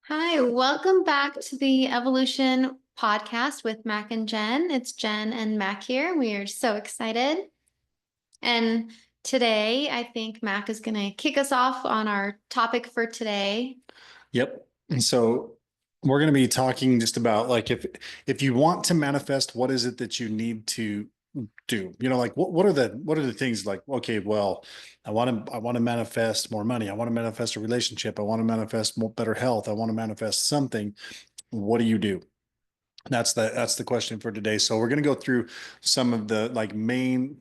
Hi, welcome back to the Evolution podcast with Mac and Jenn. It's Jenn and Mac here. We are so excited. And today, I think Mac is going to kick us off on our topic for today. Yep. And so we're going to be talking just about like if you want to manifest, what is it that you need to do? Like what are the things like, okay, well, I want to manifest more money. I want to manifest a relationship. I want to manifest more better health. I want to manifest something. What do you do? That's the question for today. So we're going to go through some of the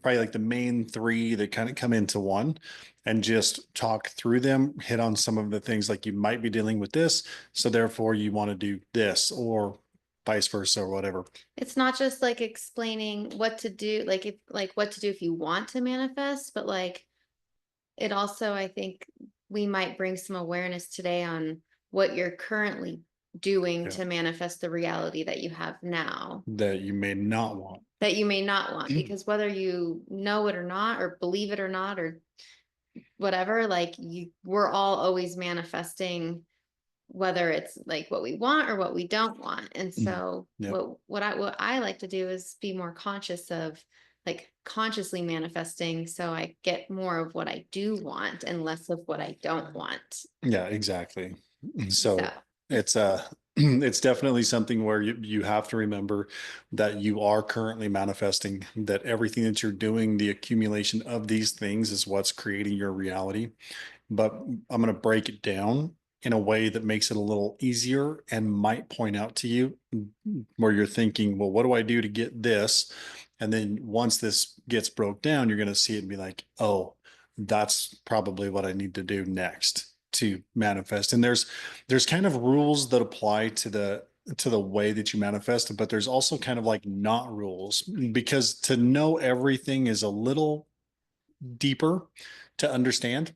probably like the main three that kind of come into one and just talk through them, hit on some of the things like you might be dealing with this. So therefore you want to do this or vice versa or whatever. It's not just like explaining what to do, like what to do if you want to manifest, but like it also, I think we might bring some awareness today on what you're currently doing Yeah. to manifest the reality that you have now. That you may not want. That you may not want, because whether you know it or not, or believe it or not, or whatever, we're all always manifesting, whether it's like what we want or what we don't want. And so Yep. what I like to do is be more conscious of, like, consciously manifesting, so I get more of what I do want and less of what I don't want. Yeah, exactly. So So it's it's definitely something where you have to remember that you are currently manifesting, that everything that you're doing, the accumulation of these things is what's creating your reality. But I'm going to break it down in a way that makes it a little easier and might point out to you where you're thinking, well, what do I do to get this? And then once this gets broke down, you're going to see it and be like, oh, that's probably what I need to do next to manifest. And there's kind of rules that apply to the way that you manifest, but there's also kind of like not rules, because to know everything is a little deeper to understand.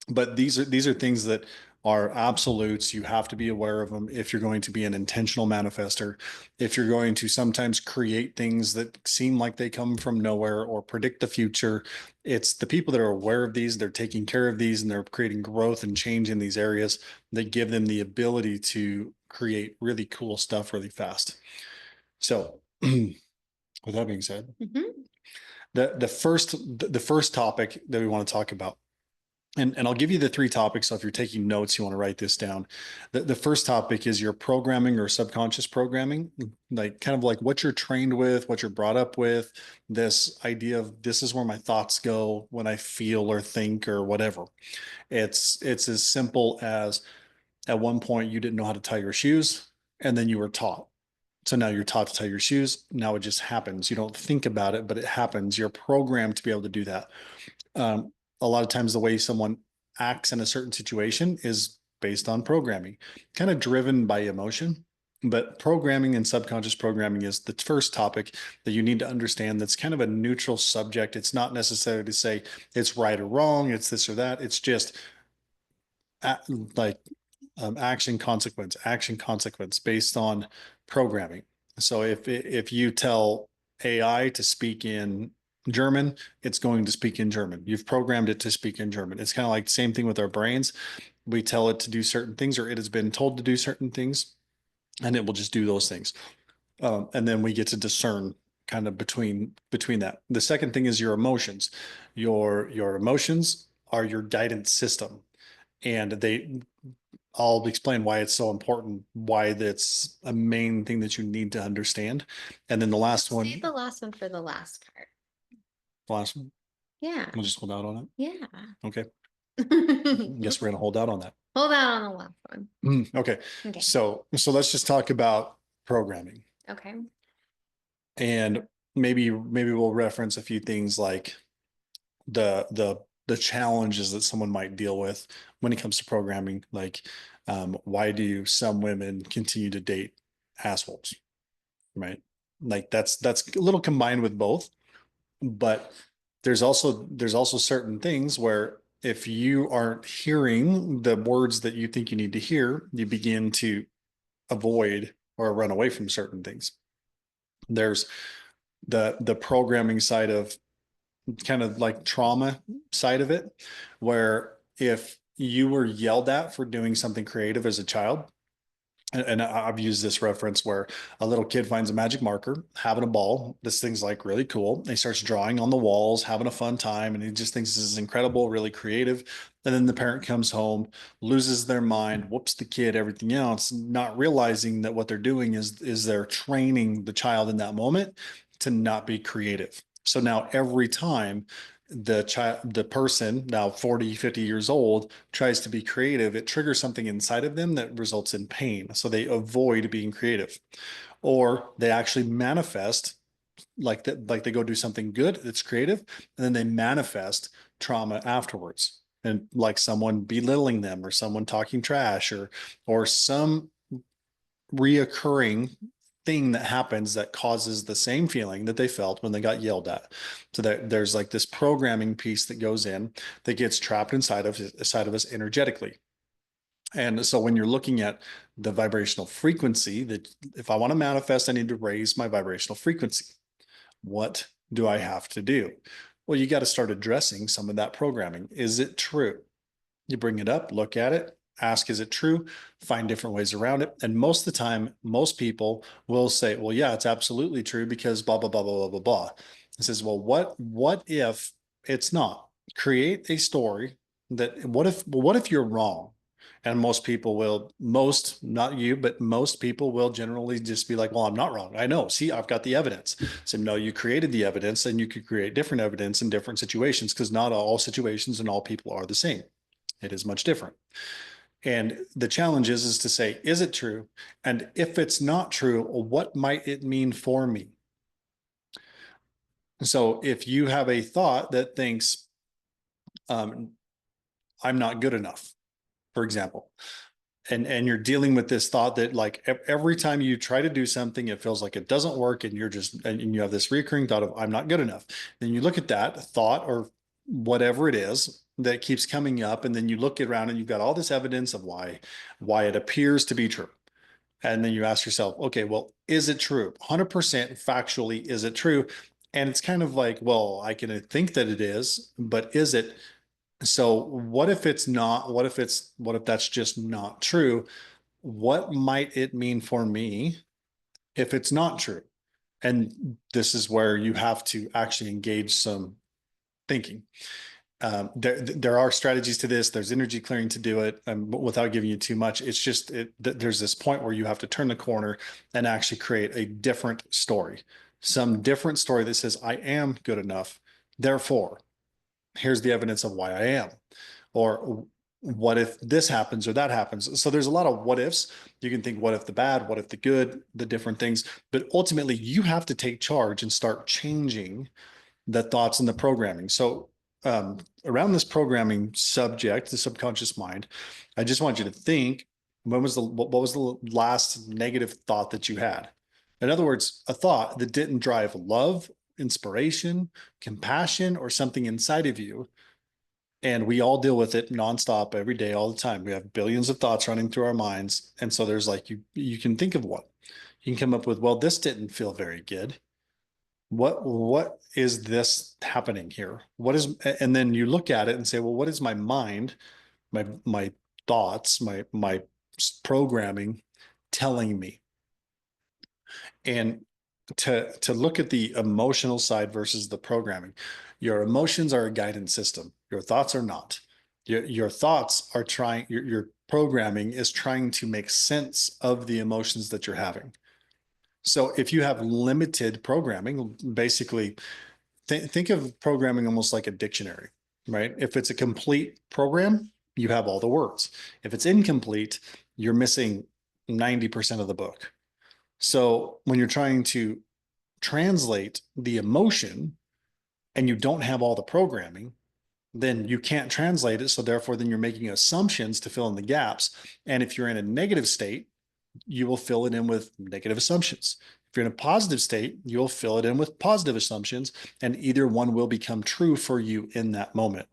But these are things that are absolutes. You have to be aware of them if you're going to be an intentional manifester. If you're going to sometimes create things that seem like they come from nowhere or predict the future, it's the people that are aware of these, they're taking care of these, and they're creating growth and change in these areas that give them the ability to create really cool stuff really fast. So with that being said, the first topic that we want to talk about, and I'll give you the three topics. So if you're taking notes, you want to write this down. The first topic is your programming or subconscious programming, like kind of like what you're trained with, what you're brought up with, this idea of this is where my thoughts go when I feel or think or whatever. It's as simple as at one point you didn't know how to tie your shoes, and then you were taught. So now you're taught to tie your shoes. Now it just happens. You don't think about it, but it happens. You're programmed to be able to do that. A lot of times the way someone acts in a certain situation is based on programming, kind of driven by emotion. But programming and subconscious programming is the first topic that you need to understand. That's kind of a neutral subject. It's not necessary to say it's right or wrong, it's this or that. It's just like action consequence based on programming. So if you tell AI to speak in German, it's going to speak in German. You've programmed it to speak in German. It's kind of like the same thing with our brains. We tell it to do certain things, or it has been told to do certain things, and it will just do those things. And then we get to discern kind of between that. The second thing is your emotions. Your emotions are your guidance system, and I'll explain why it's so important, why that's a main thing that you need to understand. And then the last one, save the last one for the last part. last one, Yeah. we'll just hold out on it. Yeah. Okay. Hold Guess we're going to hold out on that. out on the last one. Okay. Okay. So let's just talk about programming, Okay. and maybe we'll reference a few things like the challenges that someone might deal with when it comes to programming. Like, why do some women continue to date assholes? Right? Like that's a little combined with both, but there's also certain things where if you aren't hearing the words that you think you need to hear, you begin to avoid or run away from certain things. There's the programming side of, kind of like trauma side of it, where if you were yelled at for doing something creative as a child, And I've used this reference where a little kid finds a magic marker, having a ball. This thing's like really cool. And he starts drawing on the walls, having a fun time, and he just thinks this is incredible, really creative. And then the parent comes home, loses their mind, whoops the kid, everything else, not realizing that what they're doing is they're training the child in that moment to not be creative. So now every time the person now 40, 50 years old tries to be creative, it triggers something inside of them that results in pain. So they avoid being creative, or they actually manifest like that, like they go do something good that's creative, and then they manifest trauma afterwards. And like someone belittling them or someone talking trash or some reoccurring thing that happens that causes the same feeling that they felt when they got yelled at. So that there's like this programming piece that goes in that gets trapped inside of us energetically. And so when you're looking at the vibrational frequency, that if I want to manifest, I need to raise my vibrational frequency. What do I have to do? Well, you got to start addressing some of that programming. Is it true? You bring it up, look at it, ask, is it true? Find different ways around it. And most of the time, most people will say, well, yeah, it's absolutely true because blah, blah, blah, blah, blah, blah, blah. It says, well, what if it's not? Create a story that what if you're wrong? And most people will, most, not you, but most people will generally just be like, well, I'm not wrong. I know. See, I've got the evidence. So, no, you created the evidence and you could create different evidence in different situations because not all situations and all people are the same. It is much different. And the challenge is to say, is it true? And if it's not true, what might it mean for me? So if you have a thought that thinks, um, I'm not good enough, for example, and you're dealing with this thought that like every time you try to do something, it feels like it doesn't work, and you're just and you have this recurring thought of I'm not good enough. Then you look at that thought or whatever it is that keeps coming up, and then you look around and you've got all this evidence of why it appears to be true. And then you ask yourself, okay, well, is it true? 100% factually, is it true? And it's kind of like, well, I can think that it is, but is it? So what if it's not? What if that's just not true? What might it mean for me if it's not true? And this is where you have to actually engage some thinking. There are strategies to this. There's energy clearing to do it, but without giving you too much, it's just there's this point where you have to turn the corner and actually create a different story, some different story that says I am good enough. Therefore, here's the evidence of why I am. Or what if this happens or that happens? So there's a lot of what ifs. You can think, what if the bad, what if the good, the different things. But ultimately, you have to take charge and start changing the thoughts and the programming. So around this programming subject, the subconscious mind, I just want you to think, what was the last negative thought that you had? In other words, a thought that didn't drive love, inspiration, compassion, or something inside of you. And we all deal with it nonstop every day, all the time. We have billions of thoughts running through our minds. And so there's like you can think of one. You can come up with, well, this didn't feel very good. What is this happening here? What is, and then you look at it and say, well, what is my mind, my thoughts, my programming telling me? And to look at the emotional side versus the programming, your emotions are a guidance system. Your thoughts are not. Your thoughts are trying, your programming is trying to make sense of the emotions that you're having. So if you have limited programming, basically think of programming almost like a dictionary, right? If it's a complete program, you have all the words. If it's incomplete, you're missing 90% of the book. So when you're trying to translate the emotion and you don't have all the programming, then you can't translate it. So therefore, then you're making assumptions to fill in the gaps. And if you're in a negative state, you will fill it in with negative assumptions. If you're in a positive state, you'll fill it in with positive assumptions, and either one will become true for you in that moment.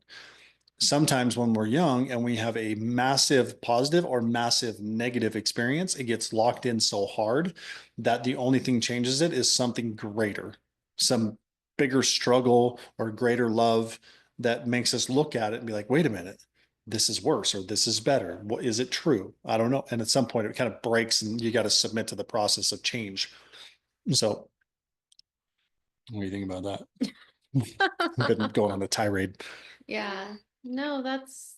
Sometimes when we're young and we have a massive positive or massive negative experience, it gets locked in so hard that the only thing changes it is something greater, some bigger struggle or greater love that makes us look at it and be like, wait a minute, this is worse or this is better. What is it true? I don't know. And at some point it kind of breaks and you got to submit to the process of change. So what do you think about that? I've been going on a tirade. Yeah. No, that's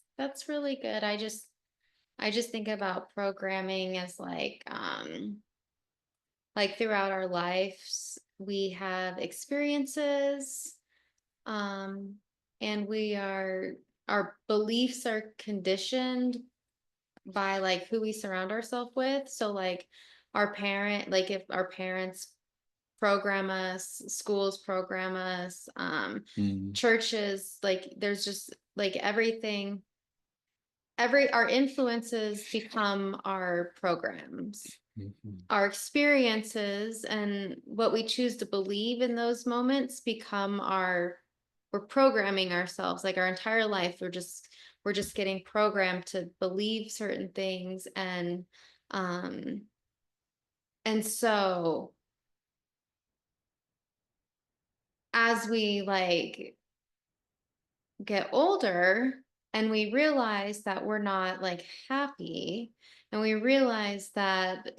really good. I just think about programming as like throughout our lives, we have experiences, um, and our beliefs are conditioned by like who we surround ourselves with. So like like if our parents program us, schools program us, Mm, churches, like there's just like everything, our influences become our programs. mhm. Our experiences and what we choose to believe in those moments become we're programming ourselves like our entire life. We're just getting programmed to believe certain things, um and so as we like get older and we realize that we're not like happy, and we realize that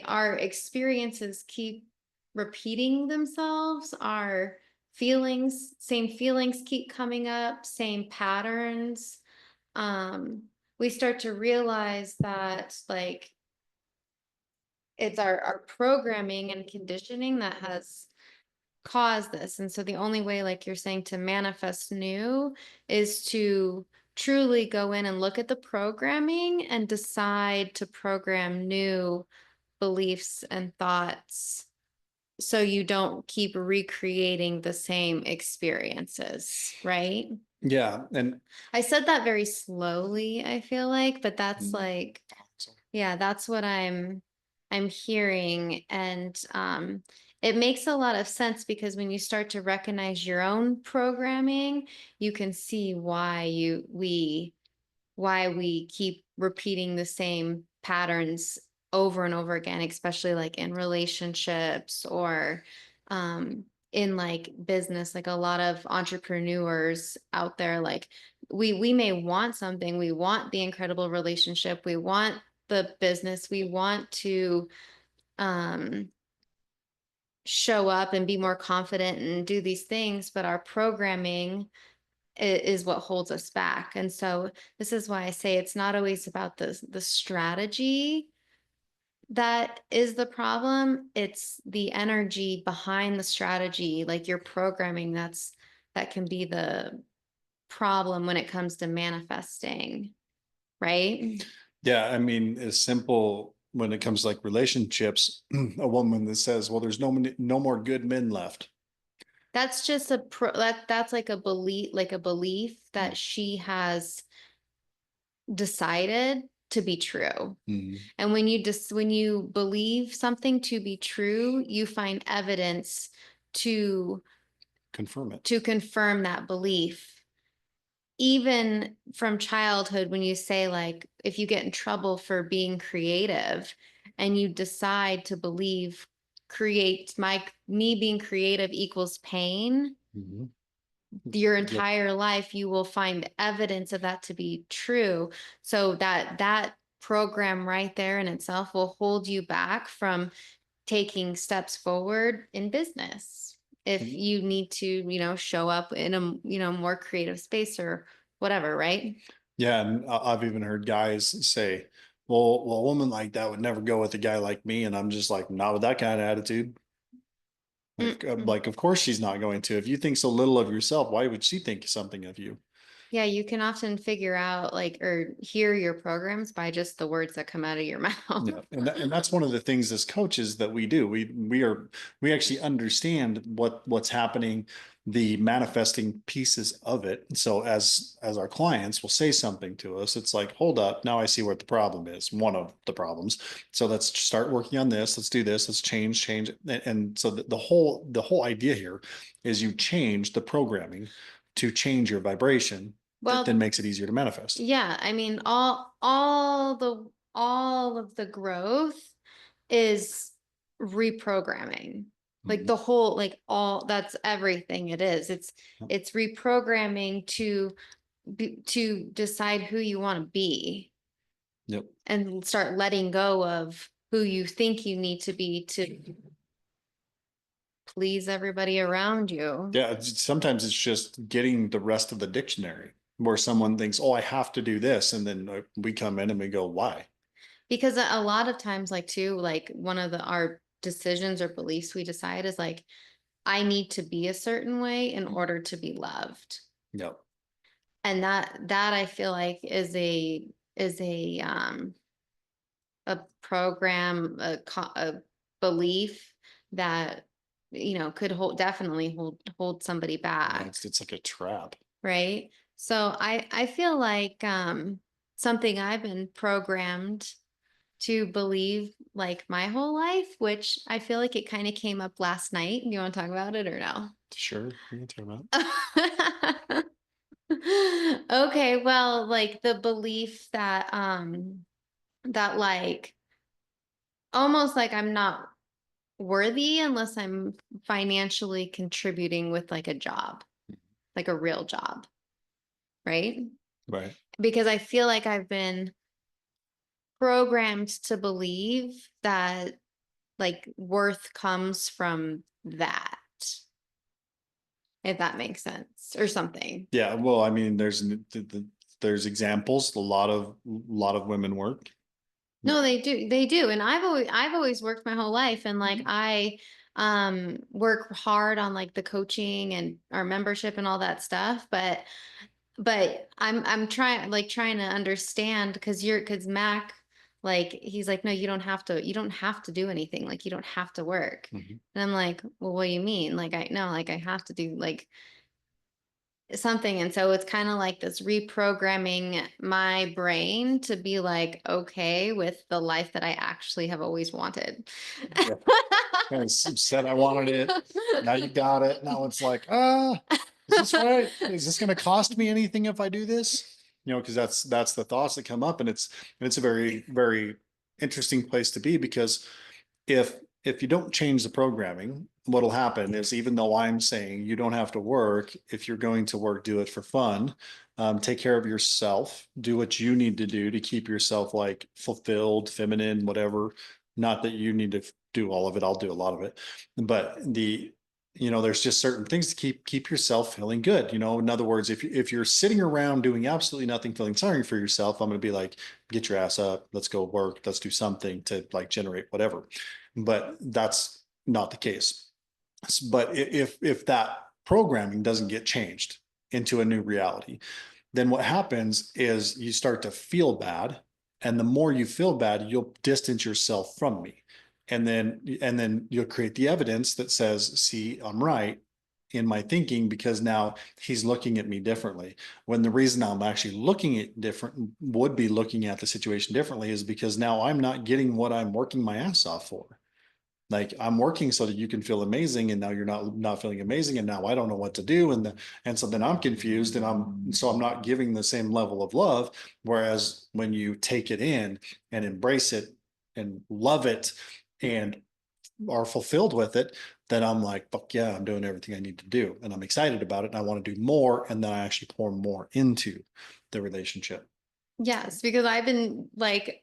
our experiences keep repeating themselves, our same feelings keep coming up, same patterns, um we start to realize that like it's our programming and conditioning that has cause this. And so the only way, like you're saying, to manifest new is to truly go in and look at the programming and decide to program new beliefs and thoughts so you don't keep recreating the same experiences, right? Yeah. And I said that very slowly, I feel like, but that's like, yeah, that's what I'm hearing. And it makes a lot of sense because when you start to recognize your own programming, you can see why we keep repeating the same patterns over and over again, especially like in relationships or um, in like business. Like a lot of entrepreneurs out there, like we may want something, we want the incredible relationship, we want the business, we want to um, show up and be more confident and do these things, but our programming is what holds us back. And so this is why I say it's not always about the strategy that is the problem. It's the energy behind the strategy, like your programming, that can be the problem when it comes to manifesting, right? yeah, I mean, it's simple when it comes to like relationships, a woman that says, well, there's no more good men left. That's just that's like a belief that she has decided to be true. Mm, And when you believe something to be true, you find evidence to confirm it. to confirm that belief. Even from childhood, when you say like if you get in trouble for being creative and you decide to believe create my me being creative equals pain, Mhm. your Yep. entire life you will find evidence of that to be true. So that program right there in itself will hold you back from taking steps forward in business if Mhm. you need to, show up in a, more creative space or whatever, right? Yeah, and I've even heard guys say, well, a woman like that would never go with a guy like me, and I'm just like, not with that kind of attitude. Mm-mm. Like, of course she's not going to. If you think so little of yourself, why would she think something of you? Yeah, you can often figure out like or hear your programs by just the words that come out of your Yeah, mouth. and that's one of the things as coaches that we do. We actually understand what's happening, the manifesting pieces of it. So as our clients will say something to us, it's like, hold up, now I see what the problem is. One of the problems. So let's start working on this. Let's do this. Let's change. And so the whole idea here is you change the programming to change your vibration that then Well, makes it easier to manifest. yeah, I mean all of the growth is reprogramming. Like Mhm. the whole like all that's everything it is. It's reprogramming to to decide who you want to be Yep. and start letting go of who you think you need to be to please everybody around you. Yeah. Sometimes it's just getting the rest of the dictionary where someone thinks, oh, I have to do this. And then we come in and we go, why? Because a lot of times, like too, like one of our decisions or beliefs we decide is like, I need to be a certain way in order to be loved. Yep. And that I feel like is a program, a belief that, you know, could definitely hold somebody Yeah, back, it's like a trap. right? So I feel like something I've been programmed to believe like my whole life, which I feel like it kind of came up last night. Do you want to talk about it or no? Sure. We can talk about Okay, well, like the belief that like almost like I'm not worthy unless I'm financially contributing with like a job, like a real job, right? it. Right. Because I feel like I've been programmed to believe that like worth comes from that, if that makes sense, or something. Yeah. Well, I mean, there's examples. A lot of women work. No, they do. They do. And I've always worked my whole life, and like I work hard on like the coaching and our membership and all that stuff, but I'm trying to understand because Mac, like he's like, no, you don't have to do anything, like you don't have to work. Mhm. And I'm like, well, what do you mean? Like I no, like I have to do like something. And so it's kind of like this reprogramming my brain to be like okay with the life that I actually have always wanted. Yeah. And said I wanted it. Now you got it. Now it's like, is this right? Is this going to cost me anything if I do this? You know, because that's the thoughts that come up, and it's a very, very interesting place to be, because if you don't change the programming, what'll happen is, even though I'm saying you don't have to work, if you're going to work, do it for fun. Take care of yourself, do what you need to do to keep yourself like fulfilled, feminine, whatever. Not that you need to do all of it. I'll do a lot of it, but there's just certain things to keep yourself feeling good. In other words, if you're sitting around doing absolutely nothing, feeling sorry for yourself, I'm going to be like, get your ass up, let's go work, let's do something to like generate whatever. But that's not the case. But if that programming doesn't get changed into a new reality, then what happens is you start to feel bad, and the more you feel bad, you'll distance yourself from me, and then you'll create the evidence that says, see, I'm right in my thinking, because now he's looking at me differently, when the reason I'm actually looking at different would be looking at the situation differently is because now I'm not getting what I'm working my ass off for. Like, I'm working so that you can feel amazing, and now you're not feeling amazing, and now I don't know what to do, and so then I'm confused, and I'm not giving the same level of love. Whereas when you take it in and embrace it and love it and are fulfilled with it, then I'm like, fuck yeah, I'm doing everything I need to do, and I'm excited about it, and I want to do more, and then I actually pour more into the relationship. Yes, because I've been like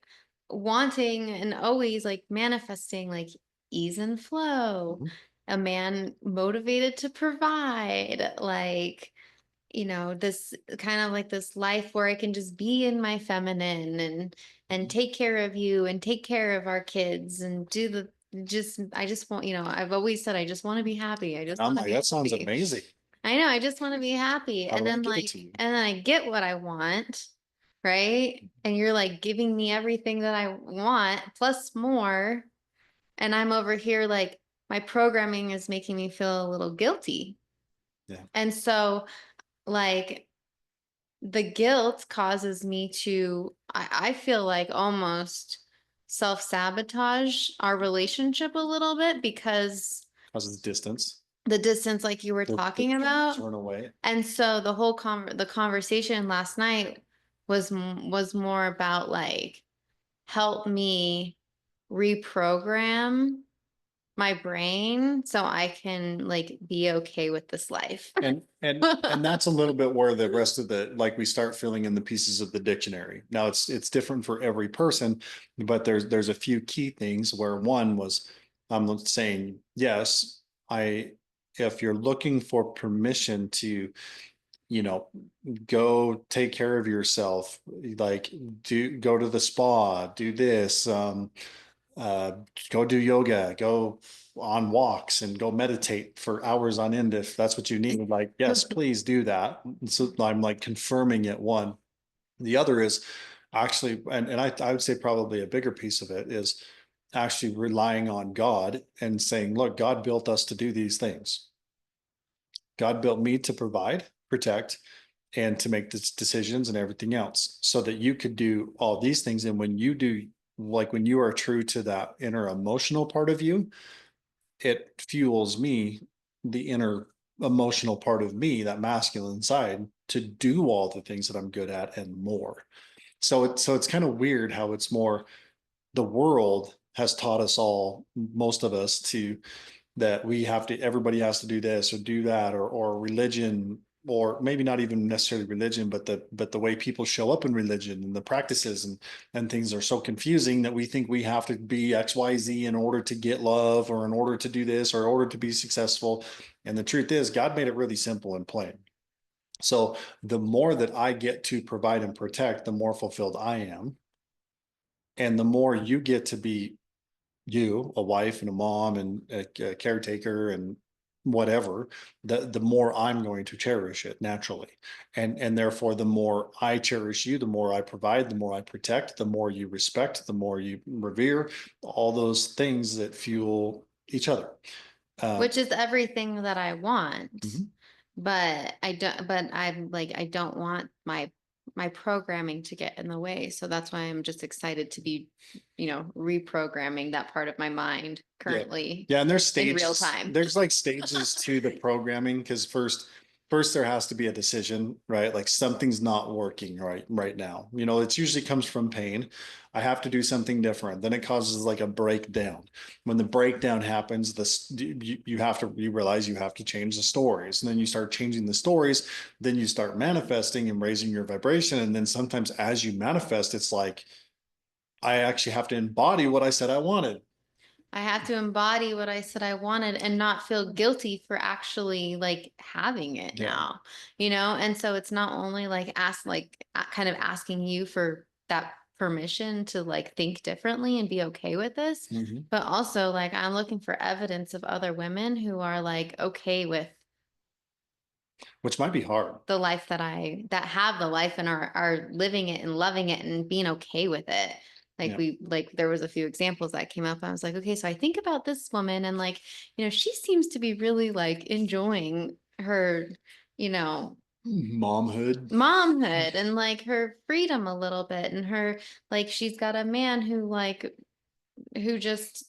wanting and always like manifesting like ease and flow, Mhm. a man motivated to provide, like, you know, this kind of like this life where I can just be in my feminine and take care of you and take care of our kids and do the just I just want, you know, I've always said I just want to be happy. I And just I'm want to like, be that sounds happy. amazing. I know, I just want to be happy. How And do I then give it like, to you? and then I get what I want, right? And you're like giving me everything that I want plus more. And I'm over here like my programming is making me feel a little guilty. Yeah. And so like the guilt causes me to, I feel like almost self-sabotage our relationship a little bit because Causes distance. the distance like you were The talking about. turn away. And so the whole the conversation last night was more about like help me reprogram my brain so I can like be okay with this life. And that's a little bit where the rest of the, like, we start filling in the pieces of the dictionary. Now it's different for every person, but there's a few key things where one was, I'm saying, yes, I, if you're looking for permission to, you know, go take care of yourself, like go to the spa, do this, uh, go do yoga, go on walks and go meditate for hours on end if that's what you need. Like, yes, please do that. So I'm like confirming it. One. The other is actually, and I would say probably a bigger piece of it is actually relying on God and saying, look, God built us to do these things. God built me to provide, protect, and to make the decisions and everything else so that you could do all these things. And when you do, like when you are true to that inner emotional part of you, it fuels me, the inner emotional part of me, that masculine side, to do all the things that I'm good at and more. So it's kind of weird how it's more, the world has taught us all, most of us, to, that we have to, everybody has to do this or do that, or religion, or maybe not even necessarily religion, but the way people show up in religion and the practices and things are so confusing that we think we have to be XYZ in order to get love, or in order to do this, or in order to be successful. And the truth is, God made it really simple and plain. So the more that I get to provide and protect, the more fulfilled I am. And the more you get to be you, a wife and a mom and a caretaker and whatever, the more I'm going to cherish it naturally. And therefore, the more I cherish you, the more I provide, the more I protect, the more you respect, the more you revere, all those things that fuel each other. Which is everything that I want. Mhm. But I'm like, I don't want my programming to get in the way. So that's why I'm just excited to be, reprogramming that part of my mind Yeah. currently Yeah. And there's in real stages, time. there's like stages to the programming, because first there has to be a decision, right? Like something's not working right now. It usually comes from pain. I have to do something different. Then it causes like a breakdown. When the breakdown happens, you realize you have to change the stories. And then you start changing the stories, then you start manifesting and raising your vibration. And then sometimes as you manifest, it's like, I actually have to embody what I said I wanted. I have to embody what I said I wanted and not feel guilty for actually like having it Yeah. now, And so it's not only kind of asking you for that permission to like think differently and be okay with this, Mhm. but also like I'm looking for evidence of other women who are like okay with Which might be hard. the life that have the life and are living it and loving it and being okay with it. Yeah. Like there was a few examples that came up. I was like, okay, so I think about this woman and like, she seems to be really like enjoying her, you know, Momhood. momhood and like her freedom a little bit and her like she's got a man who just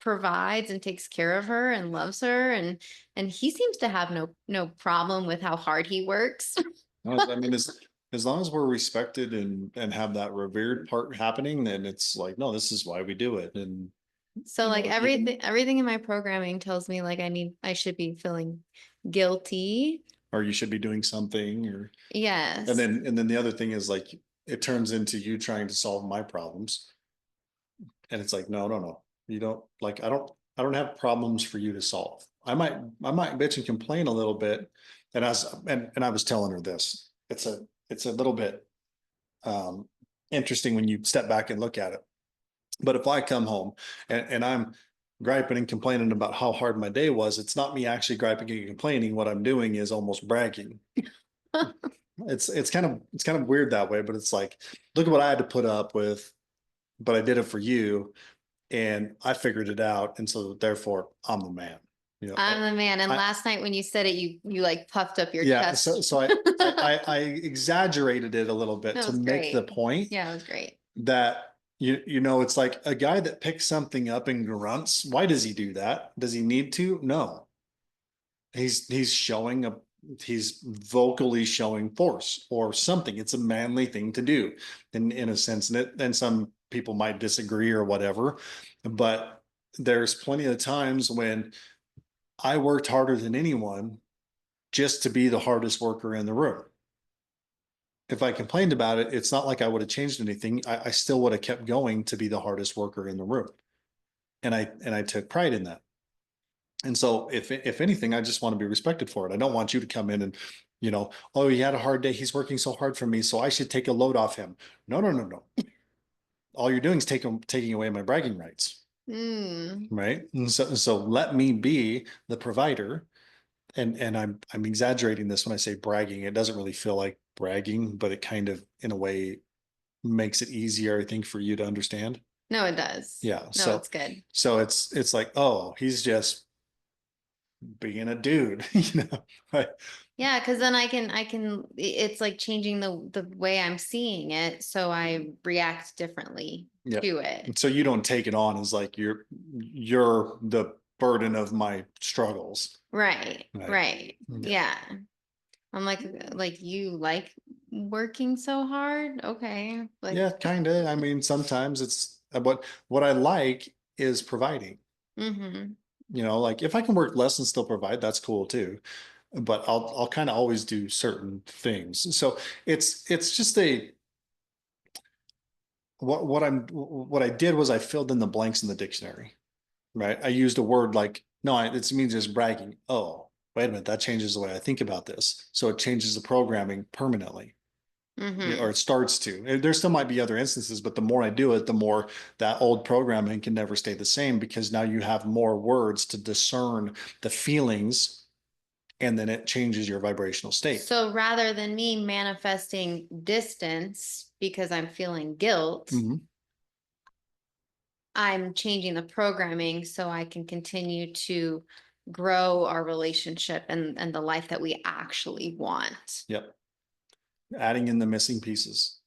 provides and takes care of her and loves her and he seems to have no problem with how hard he works. No, I mean, as long as we're respected and have that revered part happening, then it's like, no, this is why we do it. And So like even, everything in my programming tells me like I should be feeling guilty. or you should be doing something, or and Yes. then the other thing is like, it turns into you trying to solve my problems. And it's like, no, no, no. You don't, like, I don't have problems for you to solve. I might bitch and complain a little bit. And I was telling her this. It's a little bit um interesting when you step back and look at it. But if I come home and I'm griping and complaining about how hard my day was, it's not me actually griping and complaining. What I'm doing is almost bragging. It's kind of weird that way, but it's like, look at what I had to put up with, but I did it for you and I figured it out. And so therefore I'm the man. You know, I'm the man. And I last night when you said it, you like puffed up your yeah, so chest. so I exaggerated it a little bit That to was make the great. point Yeah, it was great. that it's like a guy that picks something up and grunts. Why does he do that? Does he need to? No. He's showing a he's vocally showing force or something. It's a manly thing to do in a sense. And some people might disagree or whatever, but there's plenty of times when I worked harder than anyone just to be the hardest worker in the room. If I complained about it, it's not like I would have changed anything. I still would have kept going to be the hardest worker in the room. And I took pride in that. And so if anything, I just want to be respected for it. I don't want you to come in and, oh, he had a hard day. He's working so hard for me, so I should take a load off him. No, no, no, no. All you're doing is taking away my bragging rights. Mm. Right. And so let me be the provider. And I'm exaggerating this when I say bragging. It doesn't really feel like bragging, but it kind of, in a way, makes it easier, I think, for you to understand. No, it does. Yeah. No, So it's good. so it's like, oh, he's just being a dude, Like, Yeah, because then it's like changing the way I'm seeing it, so I react differently yeah. to it. So you don't take it on as like you're the burden of my struggles. Right, Right. right. Yeah. Yeah. I'm like you like working so hard? Okay. Yeah, Like, kind of. I mean, sometimes it's what I like is providing. mm-hmm. Like if I can work less and still provide, that's cool too. But I'll kind of always do certain things. So it's just what I did was I filled in the blanks in the dictionary, right? I used a word like, no, it means just bragging. Oh, wait a minute, that changes the way I think about this. So it changes the programming permanently. Or Mm-hmm. it starts to. There still might be other instances, but the more I do it, the more that old programming can never stay the same, because now you have more words to discern the feelings, and then it changes your vibrational state. So rather than me manifesting distance because I'm feeling guilt, Mhm. I'm changing the programming so I can continue to grow our relationship and the life that we actually want. Yep. Adding in the missing pieces.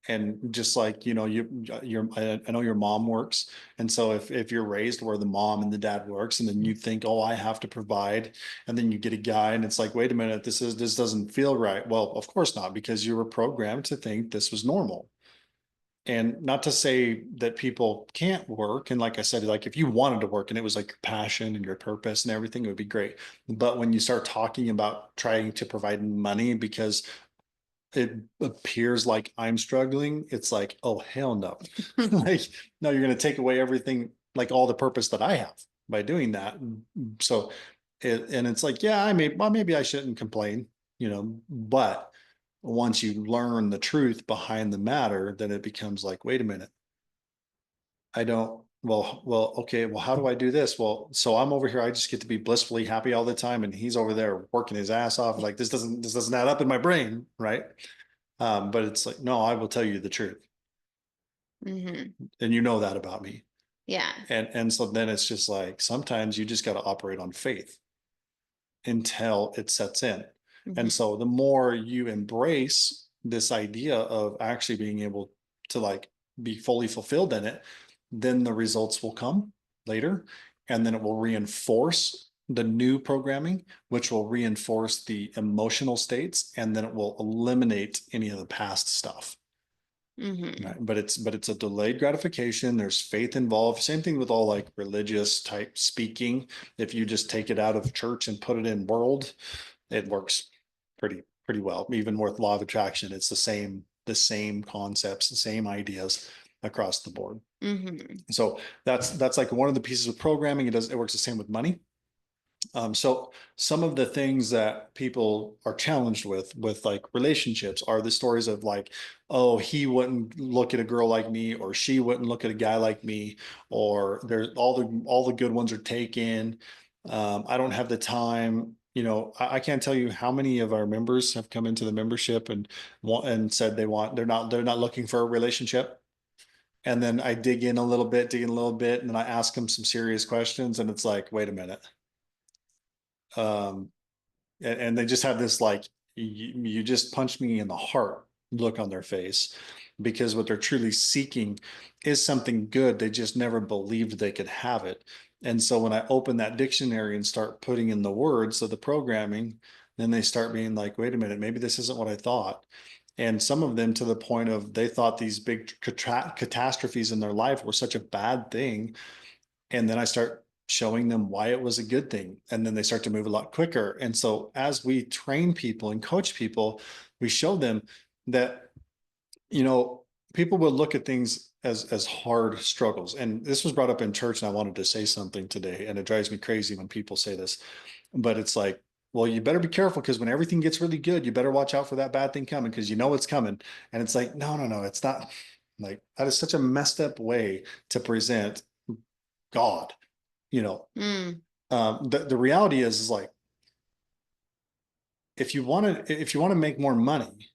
And just like, I know your mom works. And so if you're raised where the mom and the dad works, and then you think, oh, I have to provide, and then you get a guy and it's like, wait a minute, this doesn't feel right. Well, of course not, because you were programmed to think this was normal. And not to say that people can't work. And like I said, like if you wanted to work and it was like your passion and your purpose and everything, it would be great. But when you start talking about trying to provide money because it appears like I'm struggling, it's like, oh, hell no. Like, no, you're going to take away everything, like all the purpose that I have by doing that. So, and it's like, yeah, well, maybe I shouldn't complain, but once you learn the truth behind the matter, then it becomes like, wait a minute, I don't, okay, well, how do I do this? Well, so I'm over here, I just get to be blissfully happy all the time, and he's over there working his ass off. Like this doesn't add up in my brain, right? But it's like, no, I will tell you the truth. Mm-hmm. And you know that about me. Yeah. And so then it's just like sometimes you just got to operate on faith until it sets in. Mm-hmm. And so the more you embrace this idea of actually being able to like be fully fulfilled in it, then the results will come later. And then it will reinforce the new programming, which will reinforce the emotional states, and then it will eliminate any of the past stuff. Right. Mm-hmm. But it's a delayed gratification. There's faith involved. Same thing with all like religious type speaking. If you just take it out of church and put it in world, it works pretty well. Even with law of attraction, it's the same concepts, the same ideas across the board. Mm-hmm. So that's like one of the pieces of programming. It works the same with money. So some of the things that people are challenged with like relationships are the stories of like, oh, he wouldn't look at a girl like me, or she wouldn't look at a guy like me, or there's all the good ones are taken. I don't have the time. I can't tell you how many of our members have come into the membership and said they're not looking for a relationship. And then I dig in a little bit, and then I ask them some serious questions, and it's like, wait a minute. Um, and they just have this like, you just punched me in the heart look on their face, because what they're truly seeking is something good. They just never believed they could have it. And so when I open that dictionary and start putting in the words of the programming, then they start being like, wait a minute, maybe this isn't what I thought. And some of them to the point of they thought these big catastrophes in their life were such a bad thing And then I start showing them why it was a good thing. And then they start to move a lot quicker. And so as we train people and coach people, we show them that, you know, people will look at things as hard struggles. And this was brought up in church, and I wanted to say something today. And it drives me crazy when people say this, but it's like, well, you better be careful because when everything gets really good, you better watch out for that bad thing coming because you know it's coming. And it's like, no, no, no, it's not. Like that is such a messed up way to present God, you know. Mm. The reality is like if you want to make more money,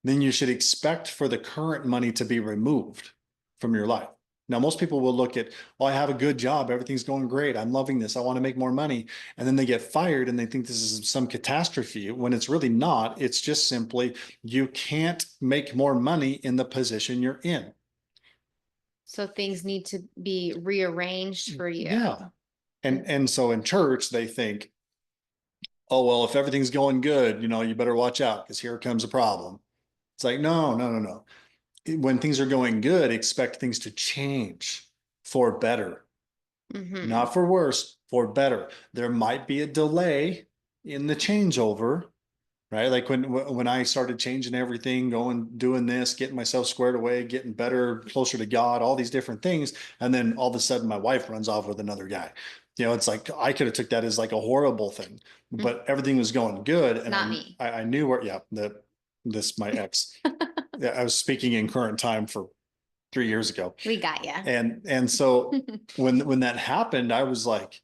then you should expect for the current money to be removed from your life. Now, most people will look at, oh, I have a good job. Everything's going great. I'm loving this. I want to make more money. And then they get fired and they think this is some catastrophe when it's really not. It's just simply you can't make more money in the position you're in. So things need to be rearranged for you. Yeah. And so in church, they think, oh, well, if everything's going good, you know, you better watch out because here comes a problem. It's like, no, no, no, no. When things are going good, expect things to change for better, Mm-hmm. not for worse, for better. There might be a delay in the changeover, right? Like when I started changing everything, going doing this, getting myself squared away, getting better, closer to God, all these different things, and then all of a sudden my wife runs off with another guy. You know, it's like I could have took that as like a horrible thing, but everything was going good, and Not me. I knew where, yeah, that this my ex. Yeah, I was speaking in current time for 3 years ago. We got ya. And so when that happened, I was like,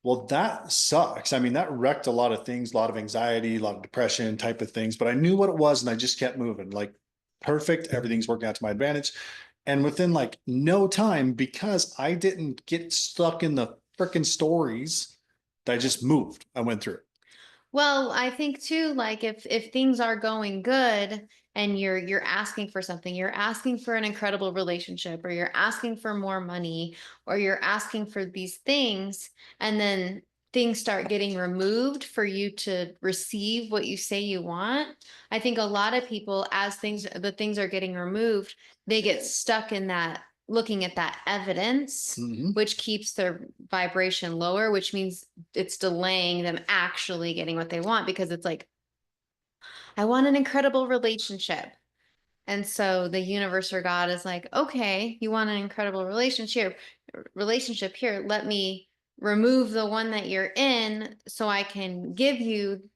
well, that sucks. I mean, that wrecked a lot of things, a lot of anxiety, a lot of depression type of things, but I knew what it was and I just kept moving. Like perfect, everything's working out to my advantage. And within like no time, because I didn't get stuck in the freaking stories, I just moved. I went through it. Well, I think too, like if things are going good and you're asking for something, you're asking for an incredible relationship, or you're asking for more money, or you're asking for these things, and then things start getting removed for you to receive what you say you want. I think a lot of people, as the things are getting removed, they get stuck in that looking at that evidence, Mhm. which keeps their vibration lower, which means it's delaying them actually getting what they want, because it's like, I want an incredible relationship. And so the universe or God is like, okay, you want an incredible relationship here. Let me remove the one that you're in so I can give you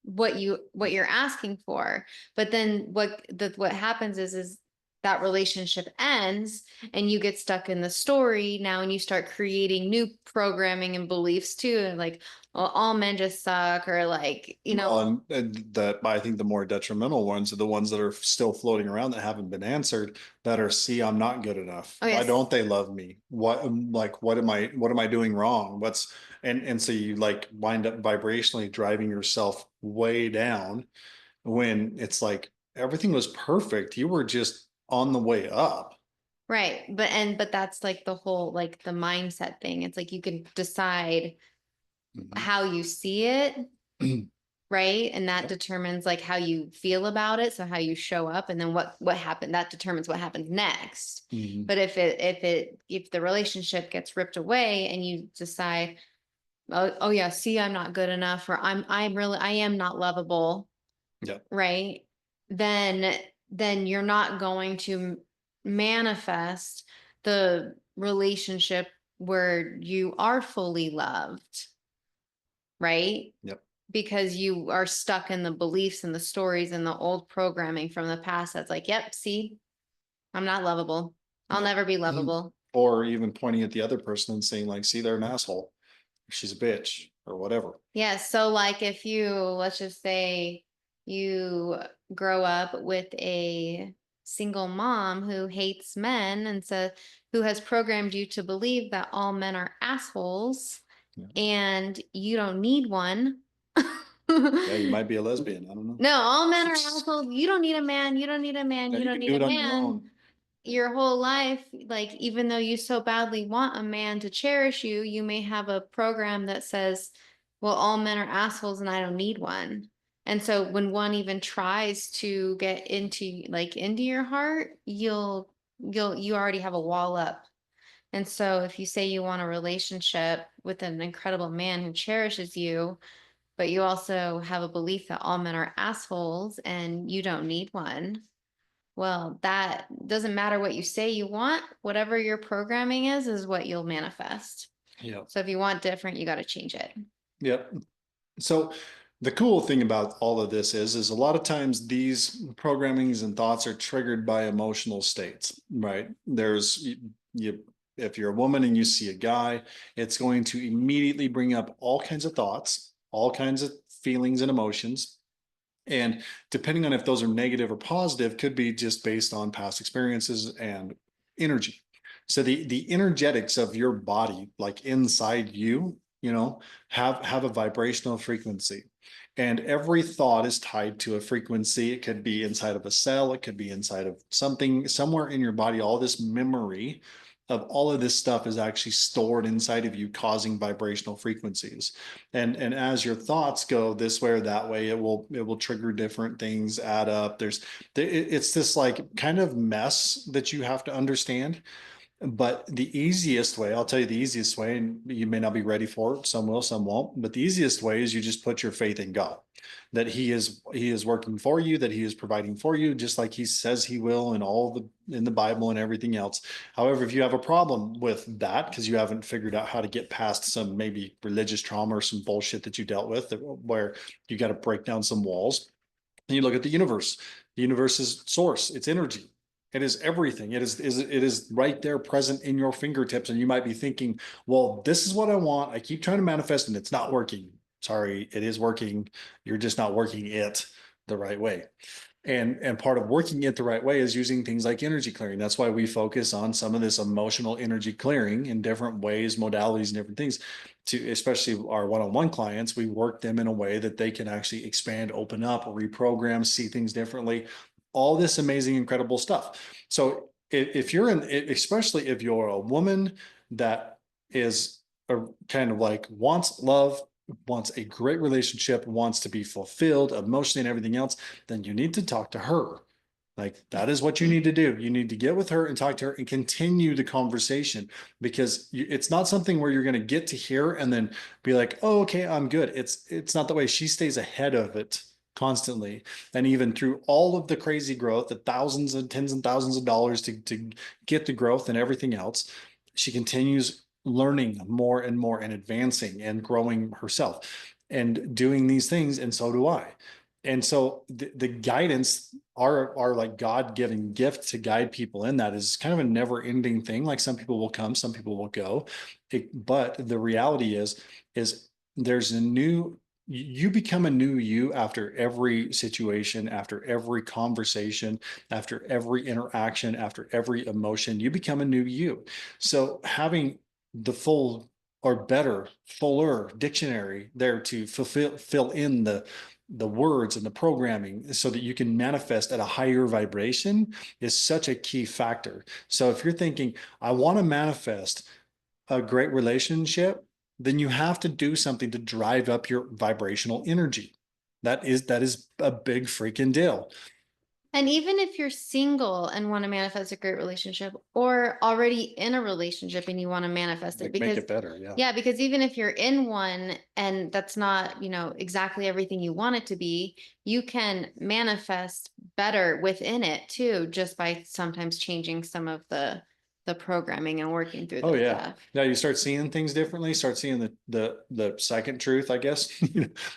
what you're asking for. But then what happens is that relationship ends and you get stuck in the story now, and you start creating new programming and beliefs too, and like, well, all men just suck, or like, Well, and that I think the more detrimental ones are the ones that are still floating around that haven't been answered, that are, see, I'm not good enough. oh Why yes, don't they love me? Like, what am I doing wrong? And so you like wind up vibrationally driving yourself way down when it's like everything was perfect. You were just on the way up. right. But that's like the whole, like the mindset thing. It's like you can decide Mhm. how you see it, right? And that determines like how you feel about it, so how you show up, and then what happened, that determines what happens next. Mhm. But if the relationship gets ripped away and you decide, oh yeah, see, I'm not good enough, or I am not lovable, Yeah. right? Then you're not going to manifest the relationship where you are fully loved, right? Yep. Because you are stuck in the beliefs and the stories and the old programming from the past that's like, yep, see, I'm not lovable. I'll Yep. never be Mhm. lovable. Or even pointing at the other person and saying like, see, they're an asshole. She's a bitch or whatever. Yeah. So, like, if you, let's just say you grow up with a single mom who hates men, and so who has programmed you to believe that all men are assholes Yeah. and you don't need one. Yeah, you might be a lesbian. I don't know. No, all men are assholes. You don't need a man. You don't need a man. Yeah, You you don't can need do it a on your man. own. Your whole life, like, even though you so badly want a man to cherish you, you may have a program that says, well, all men are assholes and I don't need one. And so when one even tries to get into your heart, you already have a wall up, And so if you say you want a relationship with an incredible man who cherishes you, but you also have a belief that all men are assholes and you don't need one, well, that doesn't matter what you say you want. Whatever your programming is what you'll manifest. Yeah. So if you want different, you got to change it. Yep. So the cool thing about all of this is a lot of times these programmings and thoughts are triggered by emotional states, right? If you're a woman and you see a guy, it's going to immediately bring up all kinds of thoughts, all kinds of feelings and emotions. And depending on if those are negative or positive, could be just based on past experiences and energy. So the energetics of your body, like inside you, have a vibrational frequency. And every thought is tied to a frequency. It could be inside of a cell, it could be inside of something somewhere in your body. All this memory of all of this stuff is actually stored inside of you, causing vibrational frequencies. And as your thoughts go this way or that way, it will trigger different things, add up. It's this like kind of mess that you have to understand. But the easiest way, I'll tell you the easiest way, and you may not be ready for it, some will, some won't, but the easiest way is you just put your faith in God, that he is working for you, that he is providing for you, just like he says he will in the Bible and everything else. However, if you have a problem with that because you haven't figured out how to get past some maybe religious trauma or some bullshit that you dealt with, where you got to break down some walls, and you look at the universe. The universe's source, it's energy. It is everything. It is right there present in your fingertips. And you might be thinking, well, this is what I want. I keep trying to manifest and it's not working. Sorry, it is working. You're just not working it the right way. And part of working it the right way is using things like energy clearing. That's why we focus on some of this emotional energy clearing in different ways, modalities, and different things. To especially our one-on-one clients, we work them in a way that they can actually expand, open up, reprogram, see things differently. All this amazing, incredible stuff. So if you're especially if you're a woman that is a kind of like wants love, wants a great relationship, wants to be fulfilled emotionally and everything else, then you need to talk to her. Like that is what you need to do. You need to get with her and talk to her and continue the conversation, because it's not something where you're going to get to here and then be like, oh, okay, I'm good. It's not the way. She stays ahead of it constantly. And even through all of the crazy growth, the thousands and tens and thousands of dollars to get the growth and everything else, she continues learning more and more and advancing and growing herself and doing these things. And so do I. And so the guidance, our like God-given gift to guide people in that is kind of a never-ending thing. Like some people will come, some people will go. But the reality is there's you become a new you after every situation, after every conversation, after every interaction, after every emotion. You become a new you. So having the full or better, fuller dictionary there to fill in the words and the programming so that you can manifest at a higher vibration is such a key factor. So if you're thinking, I want to manifest a great relationship, then you have to do something to drive up your vibrational energy. That is a big freaking deal. And even if you're single and want to manifest a great relationship, or already in a relationship and you want to manifest it, Make because it better. Yeah. yeah, because even if you're in one and that's not, exactly everything you want it to be, you can manifest better within it too, just by sometimes changing some of the programming and working through Oh the yeah. stuff. Now you start seeing things differently, start seeing the second truth, I guess.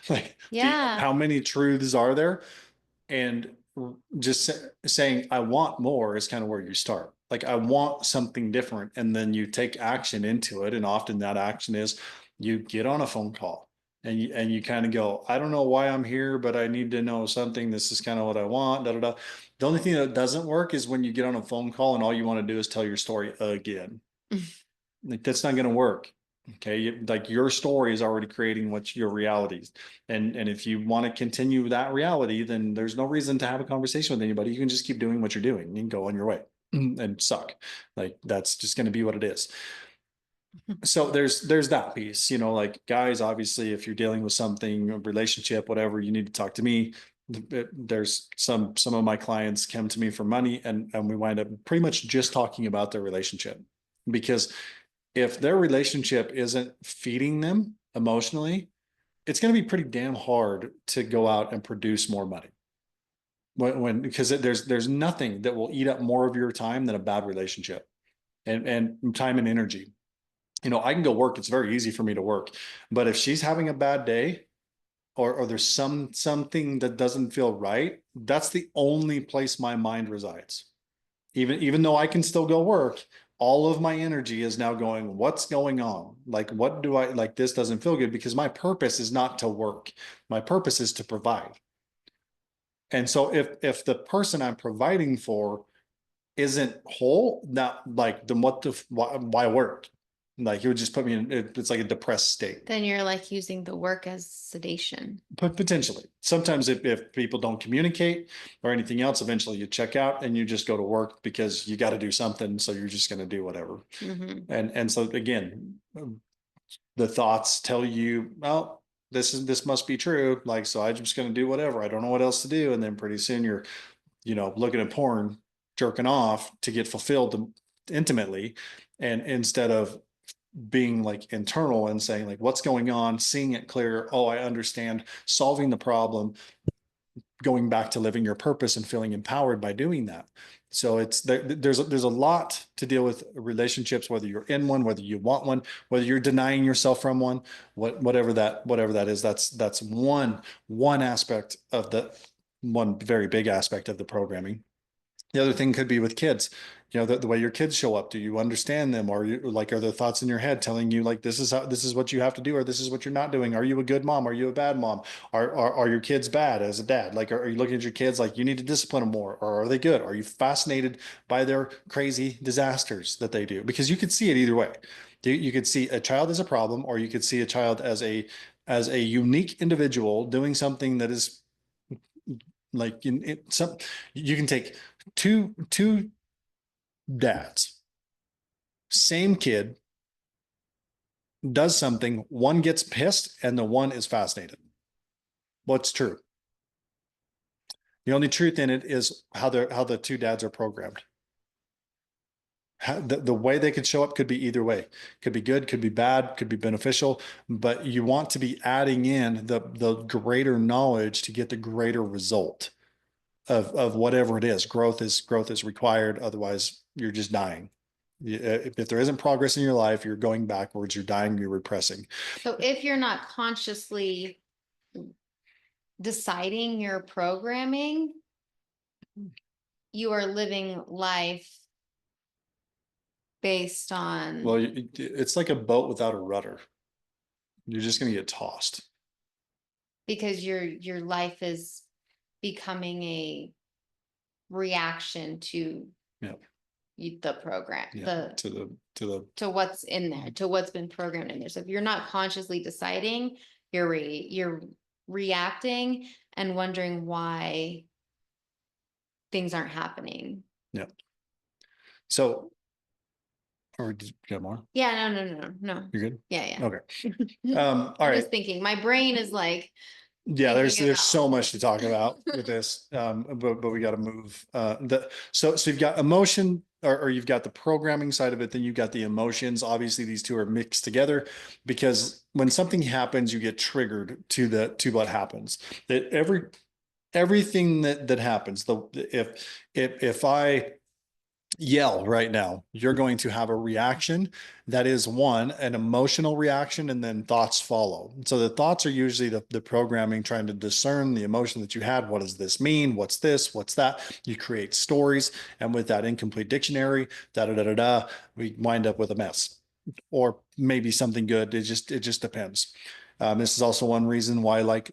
Like Yeah. how many truths are there? And just saying I want more is kind of where you start. Like I want something different, and then you take action into it, and often that action is you get on a phone call and you kind of go, I don't know why I'm here, but I need to know something. This is kind of what I want. Da, da, da. The only thing that doesn't work is when you get on a phone call and all you want to do is tell your story again. Like that's not going to work. Okay, like your story is already creating what's your realities, and if you want to continue that reality, then there's no reason to have a conversation with anybody. You can just keep doing what you're doing. You can go on your way and suck. Like that's just going to be what it is. So there's that piece. Like guys, obviously, if you're dealing with something, a relationship, whatever, you need to talk to me. There's some of my clients come to me for money, and we wind up pretty much just talking about their relationship. because if their relationship isn't feeding them emotionally, it's going to be pretty damn hard to go out and produce more money. Because there's nothing that will eat up more of your time than a bad relationship and time and energy. I can go work. It's very easy for me to work, but if she's having a bad day, or there's something that doesn't feel right, that's the only place my mind resides. Even though I can still go work, all of my energy is now going, what's going on? Like, what do I like? This doesn't feel good, because my purpose is not to work. My purpose is to provide. And so if the person I'm providing for isn't whole, not like, then why work? Like, it would just put me in, it's like a depressed state. Then you're like using the work as sedation. But potentially, sometimes if people don't communicate or anything else, eventually you check out and you just go to work because you got to do something. So you're just going to do whatever. Mm-hmm. And so again, the thoughts tell you, well, this must be true. Like, so I'm just going to do whatever. I don't know what else to do. And then pretty soon you're, looking at porn, jerking off to get fulfilled intimately. And instead of being like internal and saying like, what's going on, seeing it clear. Oh, I understand, solving the problem, going back to living your purpose and feeling empowered by doing that. So there's a lot to deal with relationships, whether you're in one, whether you want one, whether you're denying yourself from one, whatever that is. That's one aspect of one very big aspect of the programming. The other thing could be with kids, the way your kids show up. Do you understand them? Or are there thoughts in your head telling you like, this is what you have to do, or this is what you're not doing? Are you a good mom? Are you a bad mom? Are your kids bad as a dad? Like, are you looking at your kids like you need to discipline them more, or are they good? Are you fascinated by their crazy disasters that they do? Because you could see it either way. You could see a child as a problem, or you could see a child as a unique individual doing something that is like you can take two dads, same kid, does something, one gets pissed and the one is fascinated. What's true? The only truth in it is how the two dads are programmed. The way they could show up could be either way. Could be good, could be bad, could be beneficial, but you want to be adding in the greater knowledge to get the greater result of whatever it is. Growth is required. Otherwise, you're just dying. If there isn't progress in your life, you're going backwards, you're dying, you're repressing. So if you're not consciously deciding your programming, you are living life based on. Well, it's like a boat without a rudder. You're just going to get tossed. Because your life is becoming a reaction to the program, to what's in there, to what's been programmed in there. So if you're not consciously deciding, you're reacting and wondering why things aren't happening. Yeah. So, or did you got more? Yeah, no. You're good? Yeah. Okay. All right. Just thinking, my brain is like, yeah, there's so much to talk about with this. But we got to move. So you've got emotion, or you've got the programming side of it, then you've got the emotions. Obviously, these two are mixed together, because when something happens, you get triggered to what happens. That everything that happens, if I yell right now, you're going to have a reaction that is an emotional reaction, and then thoughts follow. So the thoughts are usually the programming trying to discern the emotion that you had. What does this mean? What's this? What's that? You create stories, and with that incomplete dictionary, we wind up with a mess, or maybe something good. It just depends. This is also one reason why, like,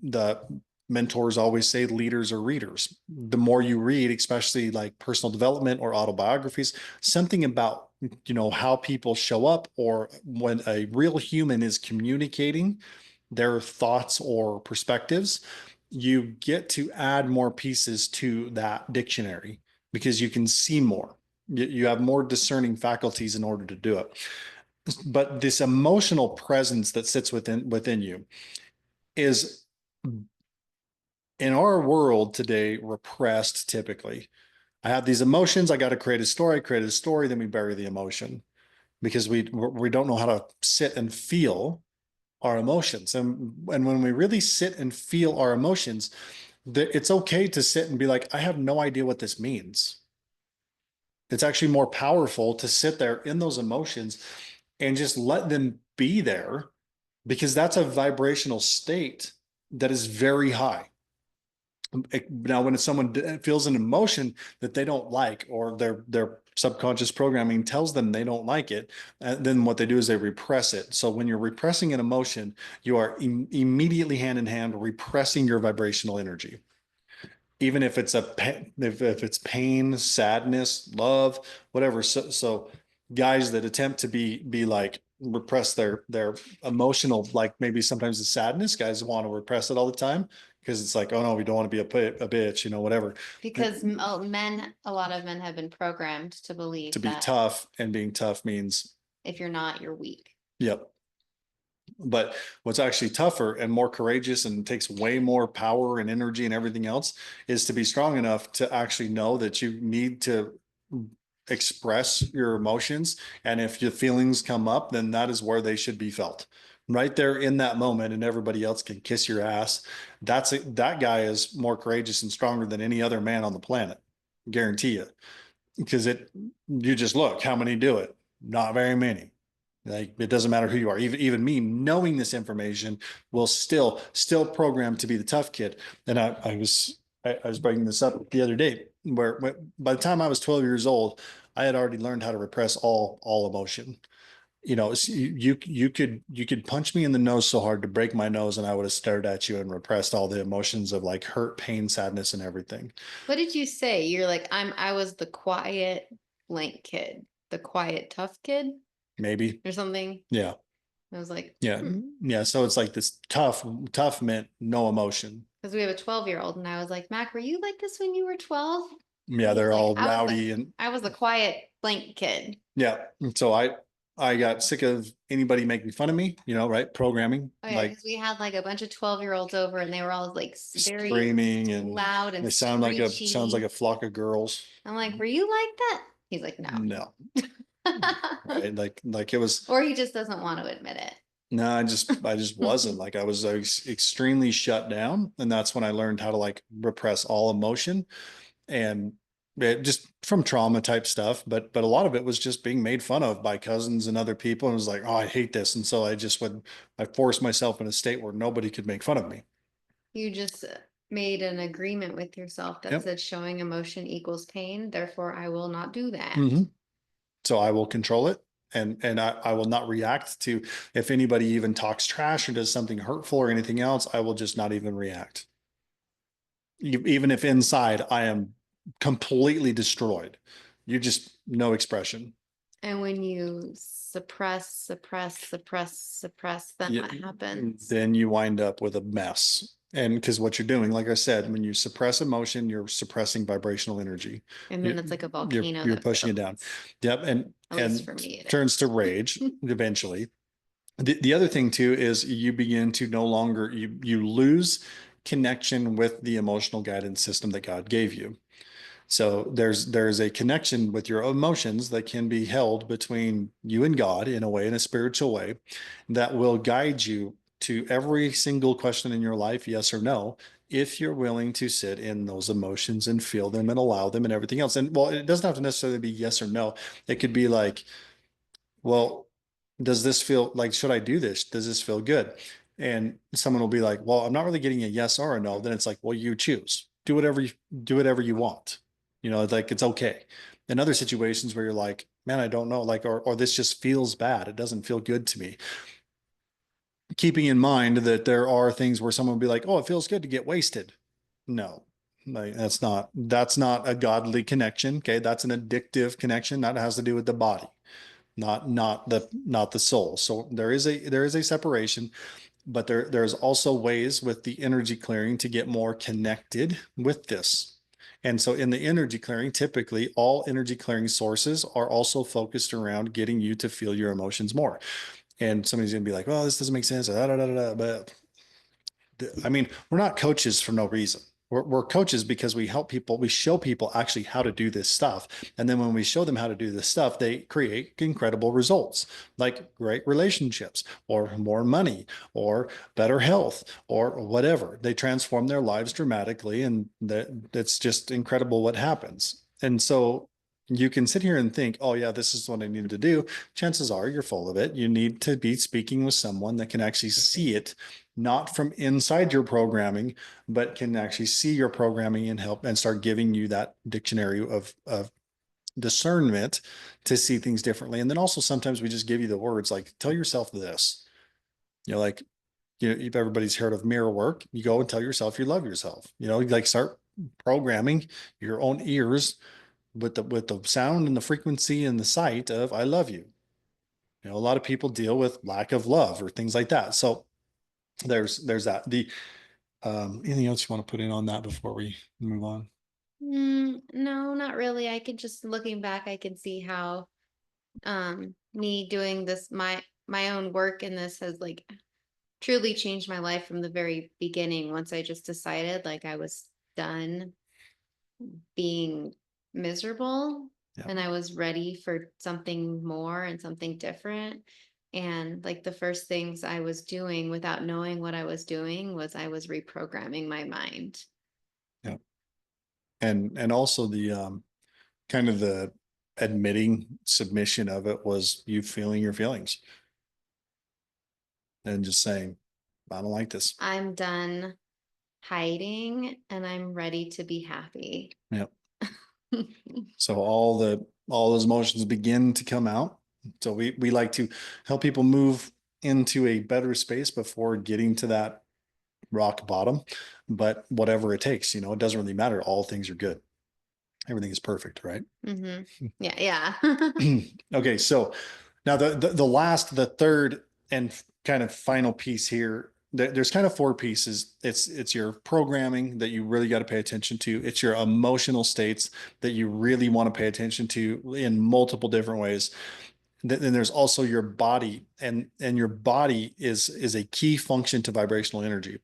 the mentors always say leaders are readers. The more you read, especially like personal development or autobiographies, something about, how people show up, or when a real human is communicating their thoughts or perspectives, you get to add more pieces to that dictionary because you can see more. You have more discerning faculties in order to do it. But this emotional presence that sits within you is, in our world today, repressed typically. I have these emotions. I got to create a story, then we bury the emotion because we don't know how to sit and feel our emotions. And when we really sit and feel our emotions, it's okay to sit and be like, I have no idea what this means. It's actually more powerful to sit there in those emotions and just let them be there because that's a vibrational state that is very high. Now, when someone feels an emotion that they don't like, or their subconscious programming tells them they don't like it, then what they do is they repress it. So when you're repressing an emotion, you are immediately hand in hand repressing your vibrational energy, even if it's if it's pain, sadness, love, whatever. So guys that attempt to be like repress their emotional, like maybe sometimes the sadness, guys want to repress it all the time because it's like, oh no, we don't want to be a bitch, whatever. Because a lot of men have been programmed to To believe be that tough, and being tough means, if you're not, you're weak. yep. But what's actually tougher and more courageous and takes way more power and energy and everything else is to be strong enough to actually know that you need to express your emotions. And if your feelings come up, then that is where they should be felt. Right there in that moment, and everybody else can kiss your ass. That guy is more courageous and stronger than any other man on the planet. Guarantee you. Because you just look, how many do it? Not very many. Like it doesn't matter who you are. Even me knowing this information will still program to be the tough kid. And I was bringing this up the other day where by the time I was 12 years old, I had already learned how to repress all emotion. You could punch me in the nose so hard to break my nose, and I would have stared at you and repressed all the emotions of like hurt, pain, sadness, and everything. What did you say? You're like, I was the quiet blank kid, the quiet tough kid Maybe. or something. Yeah. I was like, Yeah. Yeah. So it's like this tough meant no emotion. because we have a 12-year-old, and I was like, Mac, were you like this when you were 12? Yeah. He's They're like, all rowdy and I was the quiet blank kid. yeah. And so I got sick of anybody making fun of me, right? Programming, Oh yeah, like because we had like a bunch of 12-year-olds over, and they were all like very screaming and loud and they sounds like screechy. a flock of girls. I'm like, were you like that? He's like, no. No. Right. Like it was, Or he just doesn't want to admit it. no, I just wasn't like I was extremely shut down. And that's when I learned how to like repress all emotion and just from trauma type stuff. But a lot of it was just being made fun of by cousins and other people. And it was like, oh, I hate this. And so I forced myself in a state where nobody could make fun of me. You just made an agreement with yourself that Yep. said showing emotion equals pain. Therefore, I will not do that. Hmm. So I will control it. And I will not react to if anybody even talks trash or does something hurtful or anything else, I will just not even react. Even if inside I am completely destroyed. You just no expression. And when you suppress, then Yeah, what happens? then you wind up with a mess. And because what you're doing, like I said, when you suppress emotion, you're suppressing vibrational energy. And then You- it's like a You're volcano you're that pushing it down. builds. Yep, At least and for me, it turns to is. rage eventually. The other thing too is you begin to no longer you lose connection with the emotional guidance system that God gave you. So there's a connection with your emotions that can be held between you and God in a way, in a spiritual way, that will guide you to every single question in your life, yes or no, if you're willing to sit in those emotions and feel them and allow them and everything else. And well, it doesn't have to necessarily be yes or no. It could be like, well, does this feel like, should I do this? Does this feel good? And someone will be like, well, I'm not really getting a yes or a no. Then it's like, well, you choose. Do whatever you want. Like it's okay. In other situations where you're like, man, I don't know, like, or this just feels bad. It doesn't feel good to me. Keeping in mind that there are things where someone will be like, oh, it feels good to get wasted. No, like that's not a godly connection. Okay. That's an addictive connection. That has to do with the body, not the soul. So there is a separation, but there's also ways with the energy clearing to get more connected with this. And so in the energy clearing, typically all energy clearing sources are also focused around getting you to feel your emotions more. And somebody's gonna be like, "Well, this doesn't make sense." But I mean, we're not coaches for no reason. We're coaches because we help people, we show people actually how to do this stuff. And then when we show them how to do this stuff, they create incredible results, like great relationships or more money or better health or whatever. They transform their lives dramatically. And that's just incredible what happens. And so you can sit here and think, oh, yeah, this is what I need to do. Chances are you're full of it. You need to be speaking with someone that can actually see it, not from inside your programming, but can actually see your programming and help and start giving you that dictionary of discernment to see things differently. And then also sometimes we just give you the words like, tell yourself this, like, if everybody's heard of mirror work, you go and tell yourself you love yourself, like start programming your own ears with the sound and the frequency and the sight of I love you. A lot of people deal with lack of love or things like that. So there's that. Anything else you want to put in on that before we move on? No, not really. I could just looking back, I can see how me doing this my own work in this has like truly changed my life from the very beginning once I just decided like I was done being miserable Yeah. and I was ready for something more and something different. And like the first things I was doing without knowing what I was doing was I was reprogramming my mind. Yeah. And also the kind of the admitting submission of it was you feeling your feelings and just saying, I don't like this. I'm done hiding and I'm ready to be happy. Yeah. So all those emotions begin to come out. So we like to help people move into a better space before getting to that rock bottom. But whatever it takes, it doesn't really matter. All things are good. Everything is perfect, right? Yeah, yeah. Okay, so now the third and kind of final piece here. There's kind of four pieces. It's your programming that you really got to pay attention to. It's your emotional states that you really want to pay attention to in multiple different ways. Then there's also your body, and your body is a key function to vibrational energy.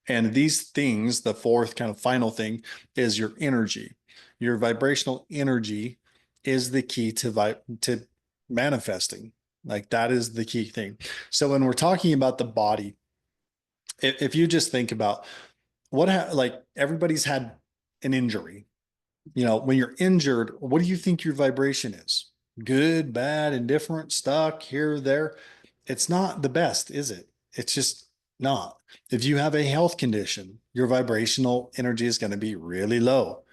And these things, the fourth kind of final thing, is your energy. Your vibrational energy is the key to manifesting. Like that is the key thing. So when we're talking about the body, if you just think about like everybody's had an injury. When you're injured, what do you think your vibration is? Good, bad, indifferent, stuck here, there. It's not the best, is it? It's just not. If you have a health condition, your vibrational energy is going to be really low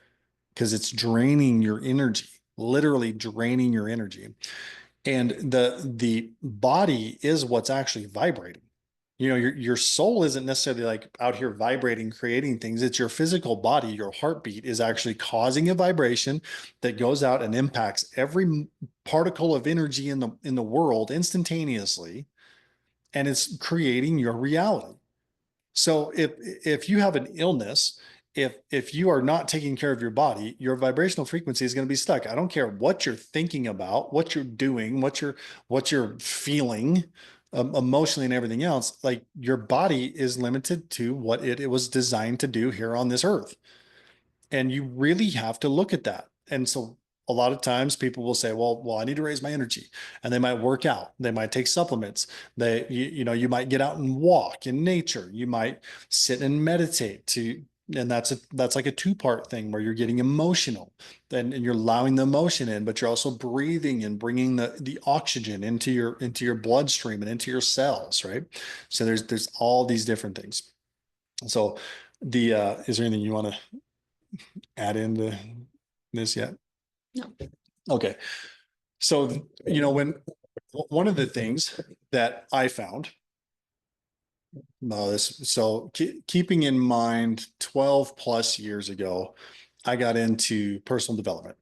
because it's draining your energy, literally draining your energy. And the body is what's actually vibrating. Your soul isn't necessarily like out here vibrating, creating things. It's your physical body. Your heartbeat is actually causing a vibration that goes out and impacts every particle of energy in the world instantaneously, and it's creating your reality. So if you have an illness, if you are not taking care of your body, your vibrational frequency is going to be stuck. I don't care what you're thinking about, what you're doing, what you're feeling, emotionally and everything else. Like your body is limited to what it was designed to do here on this earth. And you really have to look at that. And so a lot of times people will say, well, I need to raise my energy, and they might work out. They might take supplements. You might get out and walk in nature. You might sit and meditate and that's like a two-part thing where you're getting emotional and you're allowing the emotion in, but you're also breathing and bringing the oxygen into your bloodstream and into your cells, right? So there's all these different things. So is there anything you want to add into this yet? No. Okay. So, when one of the things that I found, keeping in mind 12 plus years ago, I got into personal development.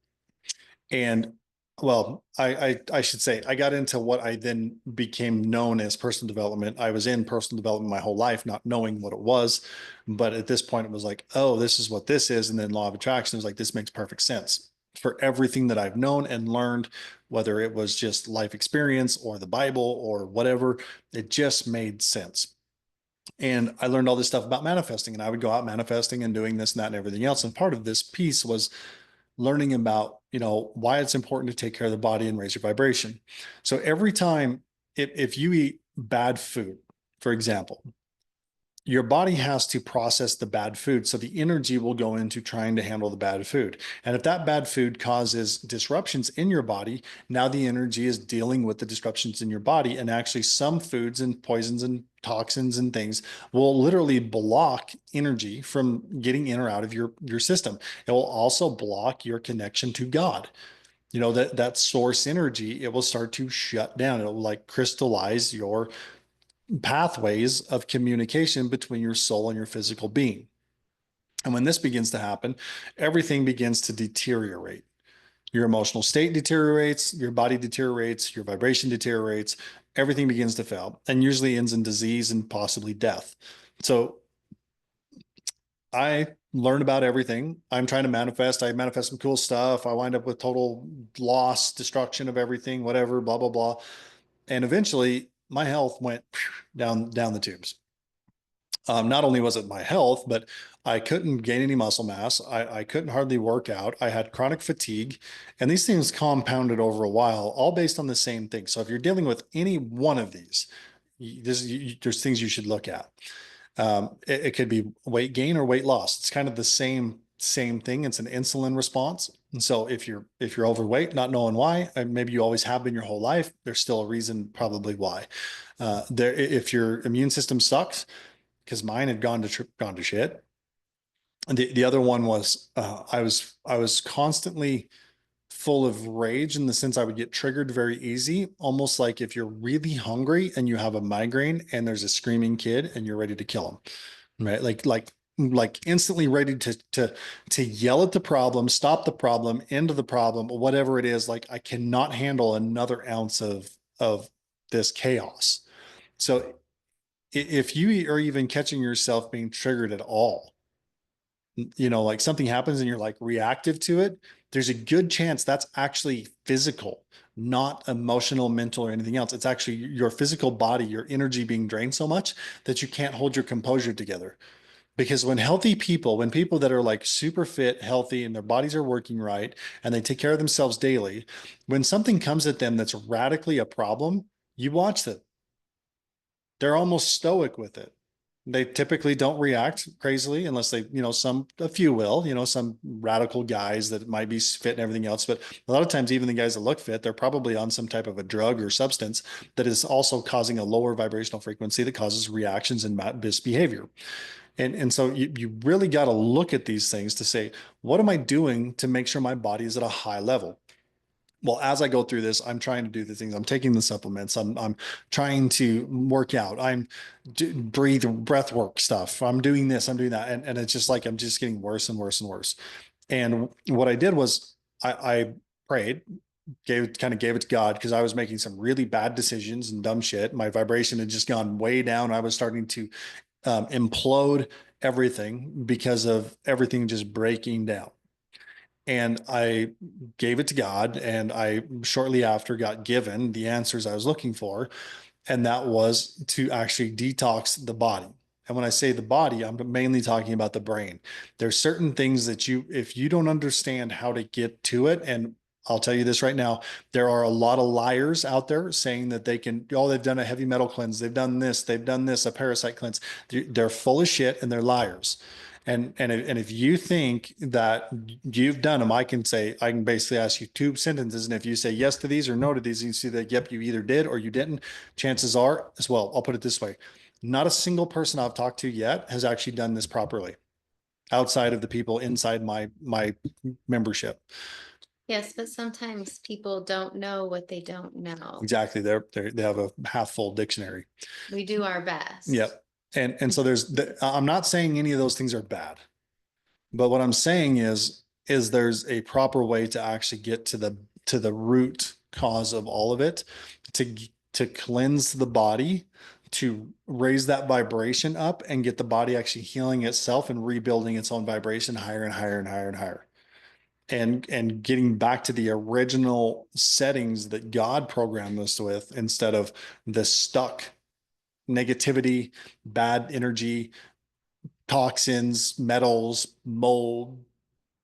And well, I should say I got into what I then became known as personal development. I was in personal development my whole life, not knowing what it was. But at this point, it was like, oh, this is what this is. And then law of attraction was like, this makes perfect sense for everything that I've known and learned, whether it was just life experience or the Bible or whatever. It just made sense. And I learned all this stuff about manifesting, and I would go out manifesting and doing this and that and everything else. And part of this piece was learning about, why it's important to take care of the body and raise your vibration. So every time, if you eat bad food, for example, your body has to process the bad food. So the energy will go into trying to handle the bad food. And if that bad food causes disruptions in your body, now the energy is dealing with the disruptions in your body. And actually, some foods and poisons and toxins and things will literally block energy from getting in or out of your system. It will also block your connection to God. That source energy, it will start to shut down. It'll like crystallize your pathways of communication between your soul and your physical being. And when this begins to happen, everything begins to deteriorate. Your emotional state deteriorates, your body deteriorates, your vibration deteriorates, everything begins to fail, and usually ends in disease and possibly death. So I learn about everything. I'm trying to manifest. I manifest some cool stuff. I wind up with total loss, destruction of everything, whatever, blah, blah, blah. And eventually my health went down the tubes. Not only was it my health, but I couldn't gain any muscle mass. I couldn't hardly work out. I had chronic fatigue, and these things compounded over a while, all based on the same thing. So if you're dealing with any one of these, there's things you should look at. It could be weight gain or weight loss. It's kind of the same thing. It's an insulin response. And so if you're overweight, not knowing why, maybe you always have been your whole life, there's still a reason probably why. If your immune system sucks, because mine had gone to shit. And the other one was I was constantly full of rage in the sense I would get triggered very easy, almost like if you're really hungry and you have a migraine and there's a screaming kid and you're ready to kill him, right? Like instantly ready to yell at the problem, stop the problem, end the problem, whatever it is. Like I cannot handle another ounce of this chaos. So if you are even catching yourself being triggered at all, like something happens and you're like reactive to it, there's a good chance that's actually physical, not emotional, mental, or anything else. It's actually your physical body, your energy being drained so much that you can't hold your composure together. Because when people that are like super fit, healthy, and their bodies are working right, and they take care of themselves daily, when something comes at them that's radically a problem, you watch them. They're almost stoic with it. They typically don't react crazily unless they, a few will, some radical guys that might be fit and everything else. But a lot of times, even the guys that look fit, they're probably on some type of a drug or substance that is also causing a lower vibrational frequency that causes reactions and misbehavior. And so you really got to look at these things to say, what am I doing to make sure my body is at a high level? Well, as I go through this, I'm trying to do the things. I'm taking the supplements. I'm trying to work out. I'm breath work stuff. I'm doing this. I'm doing that, and it's just like I'm just getting worse and worse and worse. And what I did was I prayed, gave it to God because I was making some really bad decisions and dumb shit. My vibration had just gone way down. I was starting to implode everything because of everything just breaking down. And I gave it to God, and I shortly after got given the answers I was looking for, and that was to actually detox the body. And when I say the body, I'm mainly talking about the brain. There's certain things that if you don't understand how to get to it, and I'll tell you this right now, there are a lot of liars out there saying that they've done a heavy metal cleanse, they've done this, a parasite cleanse. They're full of shit and they're liars. And if you think that you've done them, I can basically ask you two sentences. And if you say yes to these or no to these, you see that, yep, you either did or you didn't. Chances are, as well, I'll put it this way. Not a single person I've talked to yet has actually done this properly outside of the people inside my membership. Yes, but sometimes people don't know what they don't know. Exactly. They have a half full dictionary. We do our best. Yep. And so I'm not saying any of those things are bad. But what I'm saying is there's a proper way to actually get to the root cause of all of it, to cleanse the body, to raise that vibration up and get the body actually healing itself and rebuilding its own vibration higher and higher and higher and higher. And getting back to the original settings that God programmed us with instead of the stuck negativity, bad energy, toxins, metals, mold,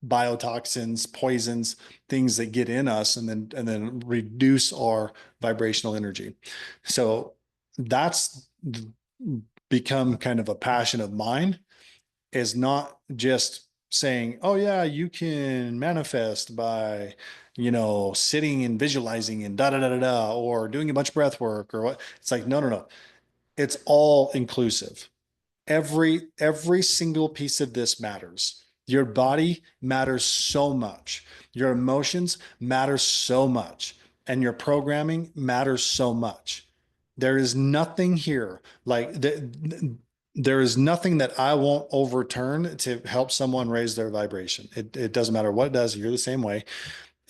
biotoxins, poisons, things that get in us and then reduce our vibrational energy. So that's become kind of a passion of mine, is not just saying, oh yeah, you can manifest by, sitting and visualizing and da da da da da, or doing a bunch of breath work or what. It's like, no, no, no. It's all inclusive. Every single piece of this matters. Your body matters so much. Your emotions matter so much. And your programming matters so much. There is nothing here there is nothing that I won't overturn to help someone raise their vibration. It doesn't matter what it does. You're the same way.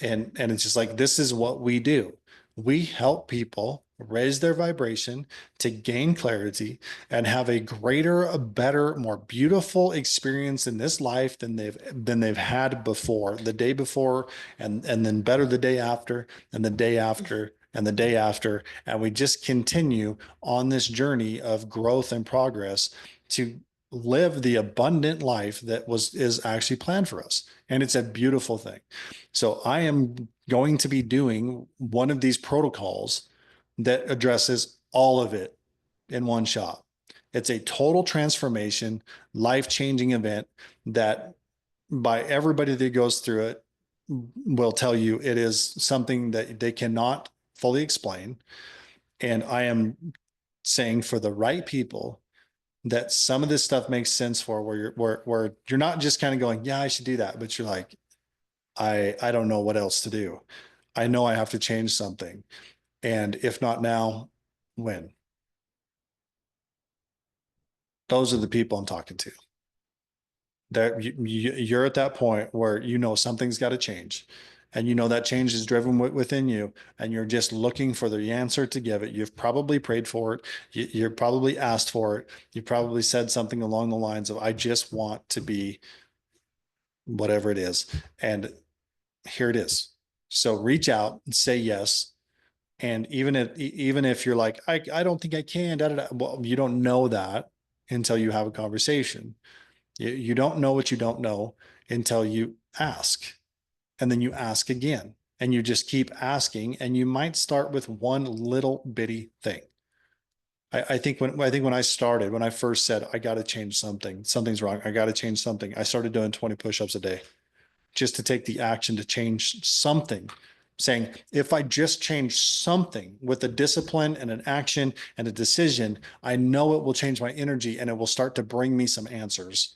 And it's just like, this is what we do. We help people raise their vibration to gain clarity and have a greater, a better, more beautiful experience in this life than they've had before, the day before, and then better the day after, and the day after, and the day after. And we just continue on this journey of growth and progress to live the abundant life that is actually planned for us. And it's a beautiful thing. So I am going to be doing one of these protocols that addresses all of it in one shot. It's a total transformation, life-changing event that, by everybody that goes through it, will tell you it is something that they cannot fully explain. And I am saying, for the right people, that some of this stuff makes sense for, where you're not just kind of going, yeah, I should do that, but you're like, I don't know what else to do. I know I have to change something. And if not now, when? Those are the people I'm talking to. That you're at that point where something's got to change, and that change is driven within you, and you're just looking for the answer to give it. You've probably prayed for it. You're probably asked for it. You probably said something along the lines of, I just want to be whatever it is. And here it is. So reach out and say yes. And even if you're like, I don't think I can, da, da, da. Well, you don't know that until you have a conversation. You don't know what you don't know until you ask. And then you ask again. And you just keep asking. And you might start with one little bitty thing. I think when I first said, I got to change something, something's wrong, I got to change something, I started doing 20 push-ups a day, just to take the action to change something, saying, if I just change something with a discipline and an action and a decision, I know it will change my energy and it will start to bring me some answers.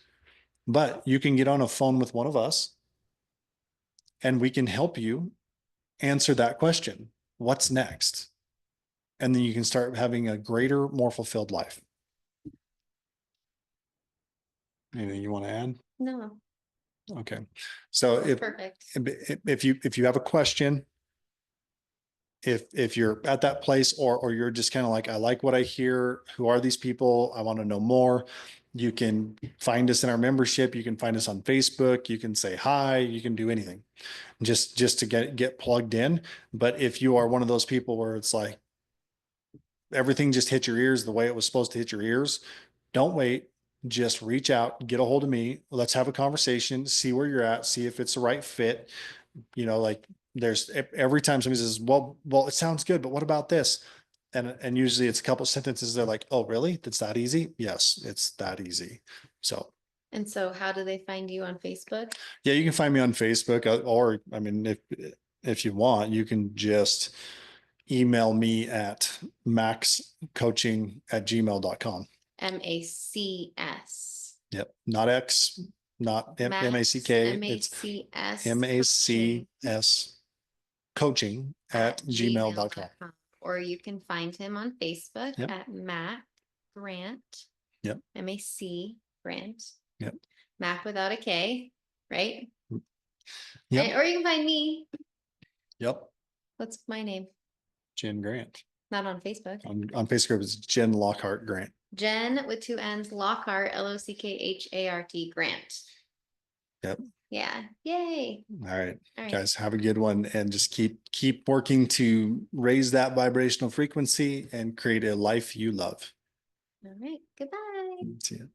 But you can get on a phone with one of us and we can help you answer that question. What's next? And then you can start having a greater, more fulfilled life. Anything you want to add? No, Okay. So perfect. if you have a question, if you're at that place, or you're just kind of like, I like what I hear, who are these people, I want to know more, you can find us in our membership. You can find us on Facebook. You can say hi. You can do anything just to get plugged in. But if you are one of those people where it's like everything just hit your ears the way it was supposed to hit your ears, don't wait. Just reach out, get a hold of me. Let's have a conversation, see where you're at, see if it's the right fit. Like, there's every time somebody says, well, it sounds good, but what about this? And usually it's a couple sentences. They're like, oh, really? That's that easy? Yes, it's that easy. So, And so how do they find you on Facebook? yeah, you can find me on Facebook, or, I mean, if you want, you can just email me at maxcoaching@gmail.com. MACS. Yep. Not X, not Max, MACK. It's MACS MACS coaching at gmail.com. gmail.com. Or you can find him on Facebook Yep. at Mac Grant. Yep. MAC Grant. Yep. Mac without a K, right? Yep. Or you can find me. Yep. What's my name? Jen Grant. Not on Facebook. On Facebook, it's Jen Lockhart Grant. Jen with two N's, Lockhart, LOCKHART Grant. Yep. Yeah. Yay. All right. Guys, have a good one, and just keep working to raise that vibrational frequency and create a life you love. All right. Goodbye. See ya.